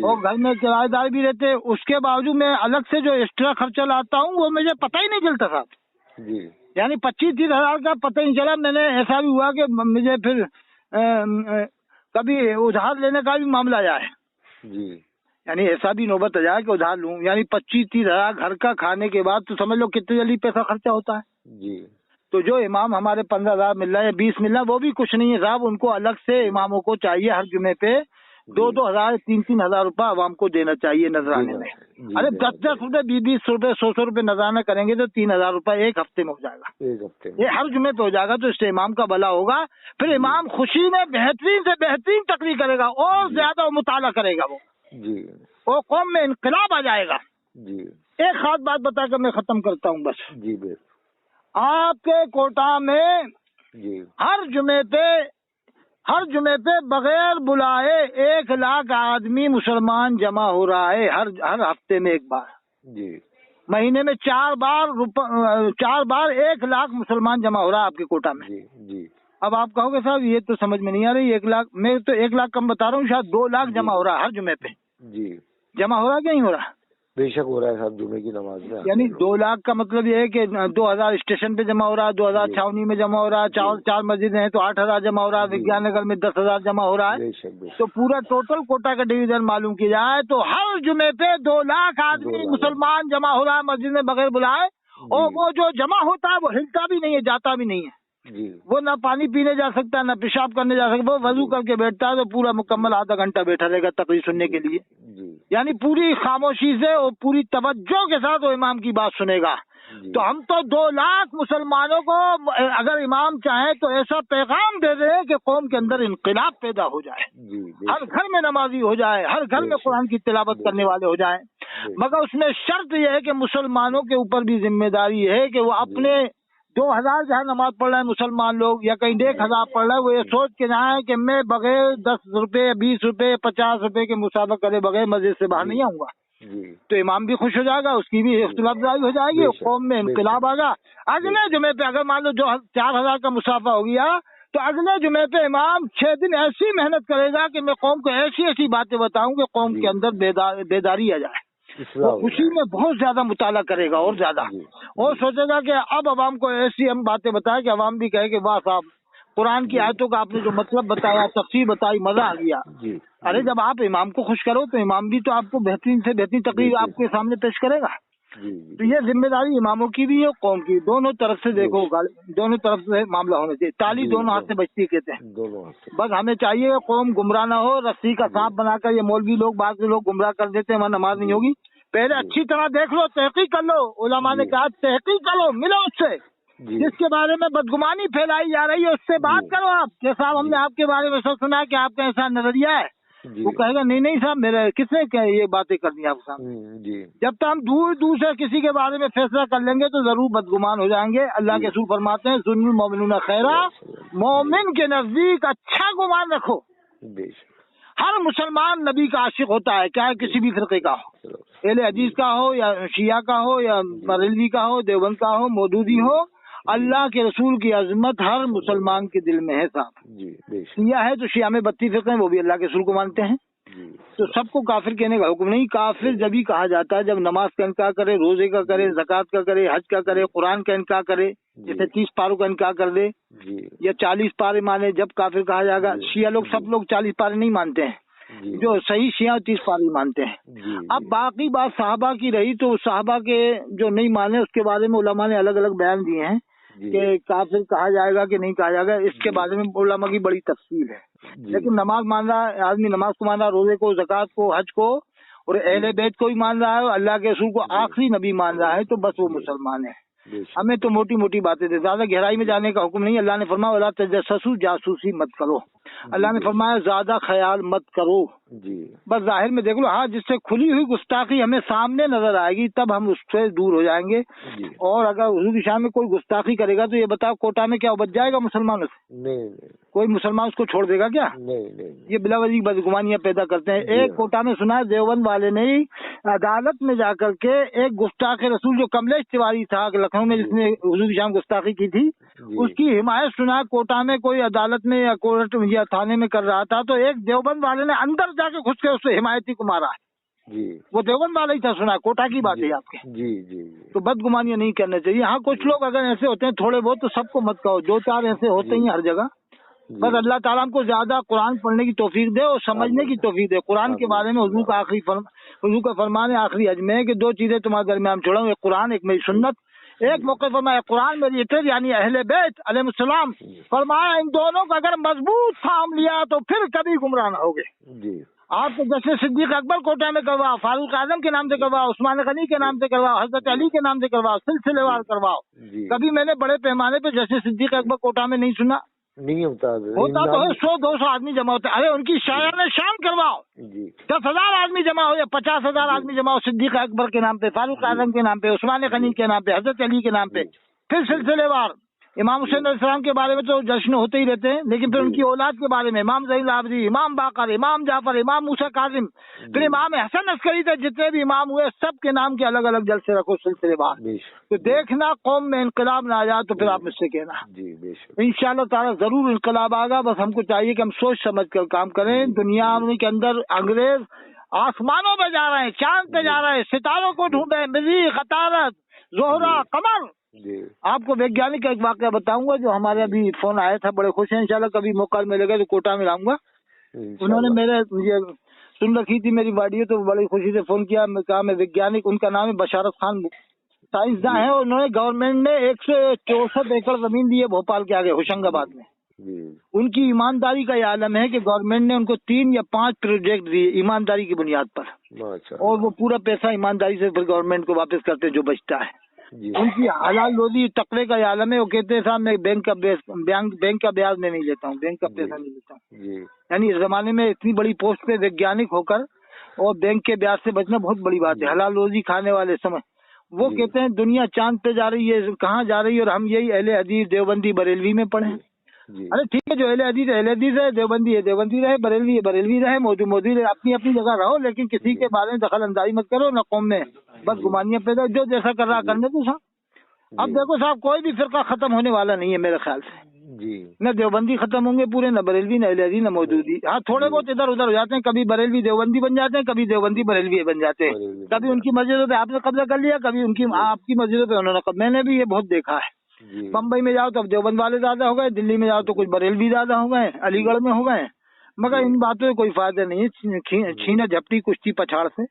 اور گھر میں کرایہ دار بھی رہتے. اس کے باوجود میں الگ سے جو ایکسٹرا خرچہ لاتا ہوں وہ مجھے پتہ ہی نہیں چلتا صاحب. یعنی 25-30 ہزار کا پتہ نہیں چلا. میں نے ایسا بھی ہوا کہ مجھے پھر کبھی ادھار لینے کا بھی معاملہ آیا ہے، یعنی ایسا بھی نوبت آ جائے کہ ادھار لوں. یعنی 25-30 ہزار گھر کا کھانے کے بعد تو سمجھ لو کتنے جلدی پیسہ خرچہ ہوتا ہے. تو جو امام ہمارے 15,000 مل رہا ہے، 20 مل رہا ہے، وہ بھی کچھ نہیں ہے صاحب. ان کو الگ سے اماموں کو چاہیے ہر جمعے پہ 2,000 3,000 روپے عوام کو دینا چاہیے نذرانے میں. ارے 10 روپے 20 روپے 100 روپے نذرانہ کریں گے تو 3,000 روپے ایک ہفتے میں ہو جائے گا. یہ ہر جمعے پہ ہو جائے گا، تو اس سے امام کا بھلا ہوگا. پھر امام خوشی میں بہترین سے بہترین تقریر کرے گا، اور زیادہ مطالعہ کرے گا، وہ قوم میں انقلاب آ جائے گا. ایک خاص بات بتا کر میں ختم کرتا ہوں بس. آپ کے کوٹا میں ہر جمعے پہ بغیر بلائے 1 لاکھ آدمی مسلمان جمع ہو رہا ہے، ہر ہفتے میں ایک بار. مہینے میں 4 بار 1 لاکھ مسلمان جمع ہو رہا ہے آپ کے کوٹا میں. اب آپ کہو گے صاحب یہ تو سمجھ میں نہیں آ رہی، 1 لاکھ میں تو 1 لاکھ کم بتا رہا ہوں، شاید 2 لاکھ جمع ہو رہا ہے ہر جمعے پہ. جمع ہو رہا ہے کہ نہیں ہو رہا؟ بے شک ہو رہا ہے صاحب جمعے کی نماز میں. یعنی 2 لاکھ کا مطلب یہ ہے کہ 2,000 اسٹیشن پہ جمع ہو رہا ہے، 2,000 چھاونی میں جمع ہو رہا ہے، 4 مسجدیں ہیں تو 8,000 جمع ہو رہا ہے، وگیان نگر میں 10,000 جمع ہو رہا ہے. تو پورا ٹوٹل کوٹا کا ڈویژن معلوم کیا جائے تو ہر جمعے پہ 2 لاکھ آدمی مسلمان جمع ہو رہا ہے مسجد میں بغیر بلائے. اور وہ جو جمع ہوتا ہے وہ ہلتا بھی نہیں ہے، جاتا بھی نہیں ہے. وہ نہ پانی پینے جا سکتا ہے، نہ پیشاب کرنے جا سکتا ہے. وہ وضو کر کے بیٹھتا ہے تو پورا مکمل آدھا گھنٹہ بیٹھا رہے گا تقریر سننے کے لیے. یعنی پوری خاموشی سے اور پوری توجہ کے ساتھ وہ امام کی بات سنے گا. تو ہم تو 2 لاکھ مسلمانوں کو اگر امام چاہیں تو ایسا پیغام دے دیں کہ قوم کے اندر انقلاب پیدا ہو جائے، ہر گھر میں نمازی ہو جائے، ہر گھر میں قرآن کی تلاوت کرنے والے ہو جائیں. مگر اس میں شرط یہ ہے کہ مسلمانوں کے اوپر بھی ذمہ داری ہے کہ وہ اپنے 2,000 جہاں نماز پڑھ رہے ہیں مسلمان لوگ، یا کہیں 1,000 پڑھ رہے ہیں، وہ یہ سوچ کے جائیں کہ میں بغیر 10 روپے 20 روپے 50 روپے کے مسابقہ کرے بغیر مسجد سے باہر نہیں آؤں گا. تو امام بھی خوش ہو جائے گا، اس کی بھی حوصلہ افزائی ہو جائے گی، قوم میں انقلاب آگا. اگلے جمعے پہ اگر مان لو جو 4,000 کا مسافہ ہو گیا تو اگلے جمعے پہ امام 6 دن ایسی محنت کرے گا کہ میں قوم کو ایسی ایسی باتیں بتاؤں کہ قوم کے اندر بیداری آ جائے. وہ خوشی میں بہت زیادہ مطالعہ کرے گا اور زیادہ، اور سوچے گا کہ اب عوام کو ایسی ہم باتیں بتائیں کہ عوام بھی کہے کہ واہ صاحب قرآن کی آیتوں کا آپ نے جو مطلب بتایا، تفسیر بتائی، مزہ آ گیا. ارے جب آپ امام کو خوش کرو تو امام بھی تو آپ کو بہترین سے بہترین تقریر آپ کے سامنے پیش کرے گا. تو یہ ذمہ داری اماموں کی بھی ہے، قوم کی، دونوں طرف سے دیکھو، دونوں طرف سے معاملہ ہونا چاہیے. تالی دونوں ہاتھ سے بجتی کہتے ہیں. بس ہمیں چاہیے قوم گمراہ نہ ہو. رسی کا سانپ بنا کر یہ مولوی لوگ بعض لوگ گمراہ کر دیتے ہیں، وہاں نماز نہیں ہوگی. پہلے اچھی طرح دیکھ لو، تحقیق کر لو. علماء نے کہا تحقیق کرو، ملو اس سے جس کے بارے میں بدگمانی پھیلائی جا رہی ہے اس سے بات کرو. آپ کہ صاحب ہم نے آپ کے بارے میں سب سنا کہ آپ کا ایسا نظریہ ہے. وہ کہے گا نہیں صاحب میرے کس نے یہ باتیں کرنی آپ کے سامنے. جب تک ہم دور سے کسی کے بارے میں فیصلہ کر لیں گے تو ضرور بدگمان ہو جائیں گے. اللہ کے رسول فرماتے ہیں ظن المؤمنون خیرا، مومن کے نزدیک اچھا گمان رکھو. ہر مسلمان نبی کا عاشق ہوتا ہے، چاہے کسی بھی فرقے کا ہو، اہل حدیث کا ہو یا شیعہ کا ہو یا بریلوی کا ہو، دیوبند کا ہو، مودودی ہو، اللہ کے رسول کی عظمت ہر مسلمان کے دل میں ہے صاحب۔ شیعہ ہے تو شیعہ میں 32 فرقے ہیں، وہ بھی اللہ کے رسول کو مانتے ہیں، تو سب کو کافر کہنے کا حکم نہیں۔ کافر جب ہی کہا جاتا ہے جب نماز کا انکار کرے، روزے کا کرے، زکوٰۃ کا کرے، حج کا کرے، قرآن کا انکار کرے، جیسے 30 پاروں کا انکار کر دے یا 40 پارے مانے، جب کافر کہا جائے گا۔ شیعہ لوگ سب لوگ 40 پارے نہیں مانتے ہیں، جو صحیح شیعہ 30 پارے مانتے ہیں۔ اب باقی بات صحابہ کی رہی، تو صحابہ کے جو نہیں مانے اس کے بارے میں علماء نے الگ الگ بیان دیے ہیں کہ کافر کہا جائے گا کہ نہیں کہا جائے گا، اس کے بارے میں علماء کی بڑی تفصیل ہے۔ لیکن نماز مان رہا ہے آدمی، نماز کو مان رہا ہے، روزے کو، زکوٰۃ کو، حج کو، اور اہل بیت کو بھی مان رہا ہے، اللہ کے رسول کو آخری نبی مان رہا ہے، تو بس وہ مسلمان ہے۔ ہمیں تو موٹی موٹی باتیں تھے، زیادہ گہرائی میں جانے کا حکم نہیں۔ اللہ نے فرمایا وَلَا تَجَسَّسُوا، جاسوسی مت کرو۔ اللہ نے فرمایا زیادہ خیال مت کرو، بس ظاہر میں دیکھ لو۔ ہاں، جس سے کھلی ہوئی گستاخی ہمیں سامنے نظر آئے گی تب ہم اس سے دور ہو جائیں گے۔ اور اگر حضور کی شان میں کوئی گستاخی کرے گا تو یہ بتاؤ کوٹا میں کیا بچ جائے گا مسلمانوں سے؟ کوئی مسلمان اس کو چھوڑ دے گا کیا؟ یہ بلا وجہ بدگمانیاں پیدا کرتے ہیں۔ ایک کوٹا میں سنا ہے دیوبند والے نے عدالت میں جا کر کے ایک گستاخ رسول جو کملیش تیواری تھا لکھنؤ میں، جس نے حضور کی شان گستاخی کی تھی، اس کی حمایت سنا کوٹا میں کوئی عدالت میں یا کورٹ یا تھانے میں کر رہا تھا، تو ایک دیوبند والے نے اندر جا کے گھس کے اس سے حمایتی کو مارا۔ وہ دیوبند والا ہی تھا، سنا کوٹا کی بات ہے آپ کے۔ تو بدگمانیاں نہیں کرنے چاہیے۔ ہاں کچھ لوگ اگر ایسے ہوتے ہیں تھوڑے بہت، تو سب کو مت کہو، 2-4 ایسے ہوتے ہی ہر جگہ۔ بس اللہ تعالیٰ ہم کو زیادہ قرآن پڑھنے کی توفیق دے اور سمجھنے کی توفیق دے۔ قرآن کے بارے میں حضور کا فرمان آخری حج میں ہے کہ 2 چیزیں تمہارے درمیان چھوڑا ہوں، ایک قرآن، ایک میری سنت۔ ایک موقع فرمایا قرآن میری اٹر یعنی اہل بیت علیہ السلام، فرمایا ان دونوں کو اگر مضبوط تھام لیا تو پھر کبھی گمراہ نہ ہوگے۔ آپ کو جیسے صدیق اکبر کوٹا میں کرواؤ، فاروق اعظم کے نام سے کرواؤ، عثمان غنی کے نام سے کرواؤ، حضرت علی کے نام سے کرواؤ، سلسلے وار کرواؤ۔ کبھی میں نے بڑے پیمانے پہ جیسے صدیق اکبر کوٹا میں نہیں سنا، نہیں ہوتا تو 100-200 آدمی جمع ہوتے، ارے ان کی شاعر شان کرواؤ، 10,000 آدمی جمع ہو یا 50,000 آدمی جمع ہو، صدیق اکبر کے نام پہ، فاروق اعظم کے نام پہ، عثمان غنی کے نام پہ، حضرت علی کے نام پہ، پھر سلسلے وار۔ امام حسین علیہ السلام کے بارے میں تو جشن ہوتے ہی رہتے ہیں، لیکن پھر ان کی اولاد کے بارے میں امام زین العابدین، امام باقر، امام جعفر، امام موسیٰ کاظم، پھر امام حسن عسکری تھے، جتنے بھی امام ہوئے سب کے نام کے الگ الگ جلسے رکھو، سلسلے وار۔ تو دیکھنا قوم میں انقلاب نہ آ جائے تو پھر آپ مجھ سے کہنا، انشاءاللہ تعالیٰ ضرور انقلاب آگا۔ بس ہم کو چاہیے کہ ہم سوچ سمجھ کر کام کریں۔ دنیا کے اندر انگریز آسمانوں پہ جا رہے ہیں، چاند پہ جا رہے ہیں، ستاروں کو ڈھونڈے، مریخ، عطارد، زہرہ، قمر۔ آپ کو ویگیانک کا ایک واقعہ بتاؤں گا جو ہمارے ابھی فون آیا تھا، بڑے خوش ہیں، انشاءاللہ کبھی موقع ملے گا تو کوٹا میں لاؤں گا۔ انہوں نے میرے سن رکھی تھی میری ویڈیو، تو بڑی خوشی سے فون کیا، میں کہا میں ویگیانک، ان کا نام ہے بشارت خان، سائنسداں ہیں، اور انہوں نے گورنمنٹ نے 164 ایکڑ زمین دی ہے بھوپال کے آگے ہوشنگ آباد میں۔ ان کی ایمانداری کا یہ عالم ہے کہ گورنمنٹ نے ان کو 3 یا 5 پروجیکٹ دیے ایمانداری کی بنیاد پر، اور وہ پورا پیسہ ایمانداری سے پھر گورنمنٹ کو واپس کرتے ہیں جو بچتا ہے۔ ان کی حلال روزی تقوی کا عالم ہے۔ وہ کہتے ہیں صاحب میں بینک کا بیاج میں نہیں لیتا ہوں، بینک کا پیسہ نہیں لیتا ہوں۔ یعنی اس زمانے میں اتنی بڑی پوسٹ پہ ویگیانک ہو کر اور بینک کے بیاج سے بچنا بہت بڑی بات ہے، حلال روزی کھانے والے سمجھ۔ وہ کہتے ہیں دنیا چاند پہ جا رہی ہے، کہاں جا رہی ہے، اور ہم یہی اہل حدیث دیوبندی بریلوی میں پڑھیں۔ ارے ٹھیک ہے، جو اہل حدیث ہے، دیوبندی ہے دیوبندی رہے، بریلوی ہے بریلوی رہے، مودودی رہے، اپنی اپنی جگہ رہو، لیکن کسی کے بارے میں دخل اندازی مت کرو، نہ قوم میں بس گمانیاں پیدا، جو جیسا کر رہا کرنے تو صاحب۔ اب دیکھو صاحب، کوئی بھی فرقہ ختم ہونے والا نہیں ہے میرے خیال سے، نہ دیوبندی ختم ہوں گے پورے، نہ بریلوی، نہ اہل حدیث، نہ مودودی۔ ہاں تھوڑے بہت ادھر ادھر ہو جاتے ہیں، کبھی بریلوی دیوبندی بن جاتے ہیں، کبھی دیوبندی بریلوی بن جاتے ہیں، کبھی ان کی مسجدوں پہ آپ نے قبضہ کر لیا، کبھی ان کی آپ کی مسجدوں پہ انہوں نے، میں نے بھی یہ بہت دیکھا ہے۔ بمبئی میں جاؤ تو اب دیوبند والے زیادہ ہو گئے، دلی میں جاؤ تو کچھ بریلوی زیادہ ہو گئے، علی گڑھ میں ہو گئے، مگر ان باتوں سے کوئی فائدہ نہیں ہے، چھینا جھپٹی کشتی پچھاڑ سے۔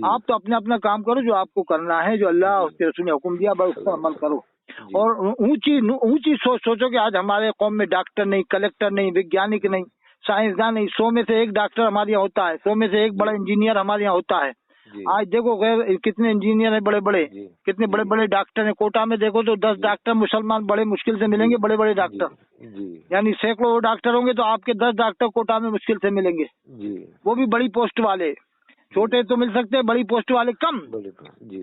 آپ تو اپنا اپنا کام کرو جو آپ کو کرنا ہے، جو اللہ اس کے رسول نے حکم دیا بس اس پر عمل کرو، اور اونچی سوچ سوچو کہ آج ہمارے قوم میں ڈاکٹر نہیں، کلیکٹر نہیں، ویگیانک نہیں، سائنسداں نہیں، 100 میں سے 1 ڈاکٹر ہمارے یہاں ہوتا ہے، 100 میں سے 1 بڑا انجینئر ہمارے یہاں ہوتا ہے۔ آج دیکھو غیر کتنے انجینئر ہیں بڑے بڑے، کتنے بڑے بڑے ڈاکٹر ہیں، کوٹا میں دیکھو تو 10 ڈاکٹر مسلمان بڑے مشکل سے ملیں گے، بڑے بڑے ڈاکٹر، یعنی سینکڑوں ڈاکٹر ہوں گے تو آپ کے 10 ڈاکٹر کوٹا میں مشکل سے ملیں گے، وہ بھی بڑی پوسٹ والے، چھوٹے تو مل سکتے ہیں، بڑی پوسٹ والے کم۔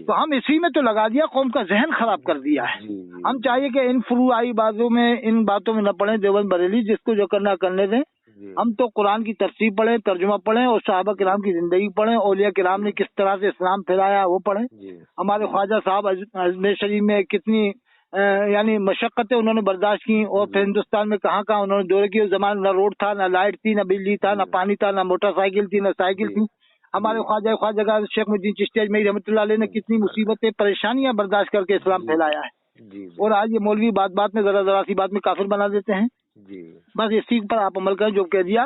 تو ہم اسی میں تو لگا دیا، قوم کا ذہن خراب کر دیا ہے۔ ہم چاہیے کہ ان فروعی باتوں میں، ان باتوں میں نہ پڑیں، دیوبند بریلی جس کو جو کرنا کرنے دیں، ہم تو قرآن کی تفسیر پڑھیں، ترجمہ پڑھیں، اور صحابہ کرام کی زندگی پڑھیں، اولیاء کرام نے کس طرح سے اسلام پھیلایا وہ پڑھیں۔ ہمارے خواجہ صاحب اجمیر شریف میں کتنی یعنی مشقتیں انہوں نے برداشت کی، اور پھر ہندوستان میں کہاں کہاں انہوں نے دورے کی۔ اس زمانے نہ روڈ تھا، نہ لائٹ تھی، نہ بجلی تھا، نہ پانی تھا، نہ موٹر سائیکل تھی، نہ سائیکل تھی۔ ہمارے خواجہ شیخ الدین چشتی اجمیری رحمۃ اللہ علیہ نے کتنی مصیبتیں پریشانیاں برداشت کر کے اسلام پھیلایا ہے، اور آج یہ مولوی بات میں ذرا سی بات میں کافر بنا دیتے ہیں۔ بس اسی پر آپ عمل کریں جو کہہ دیا،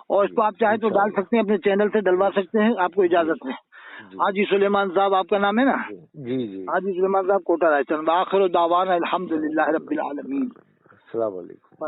اور اس کو آپ چاہیں تو ڈال سکتے ہیں، اپنے چینل سے ڈلوا سکتے ہیں، آپ کو اجازت ہے۔ حاجی سلیمان صاحب آپ کا نام ہے نا؟ حاجی سلیمان صاحب کوٹا رائے چند، آخر دعوانا الحمدللہ رب العالمین۔ السلام علیکم۔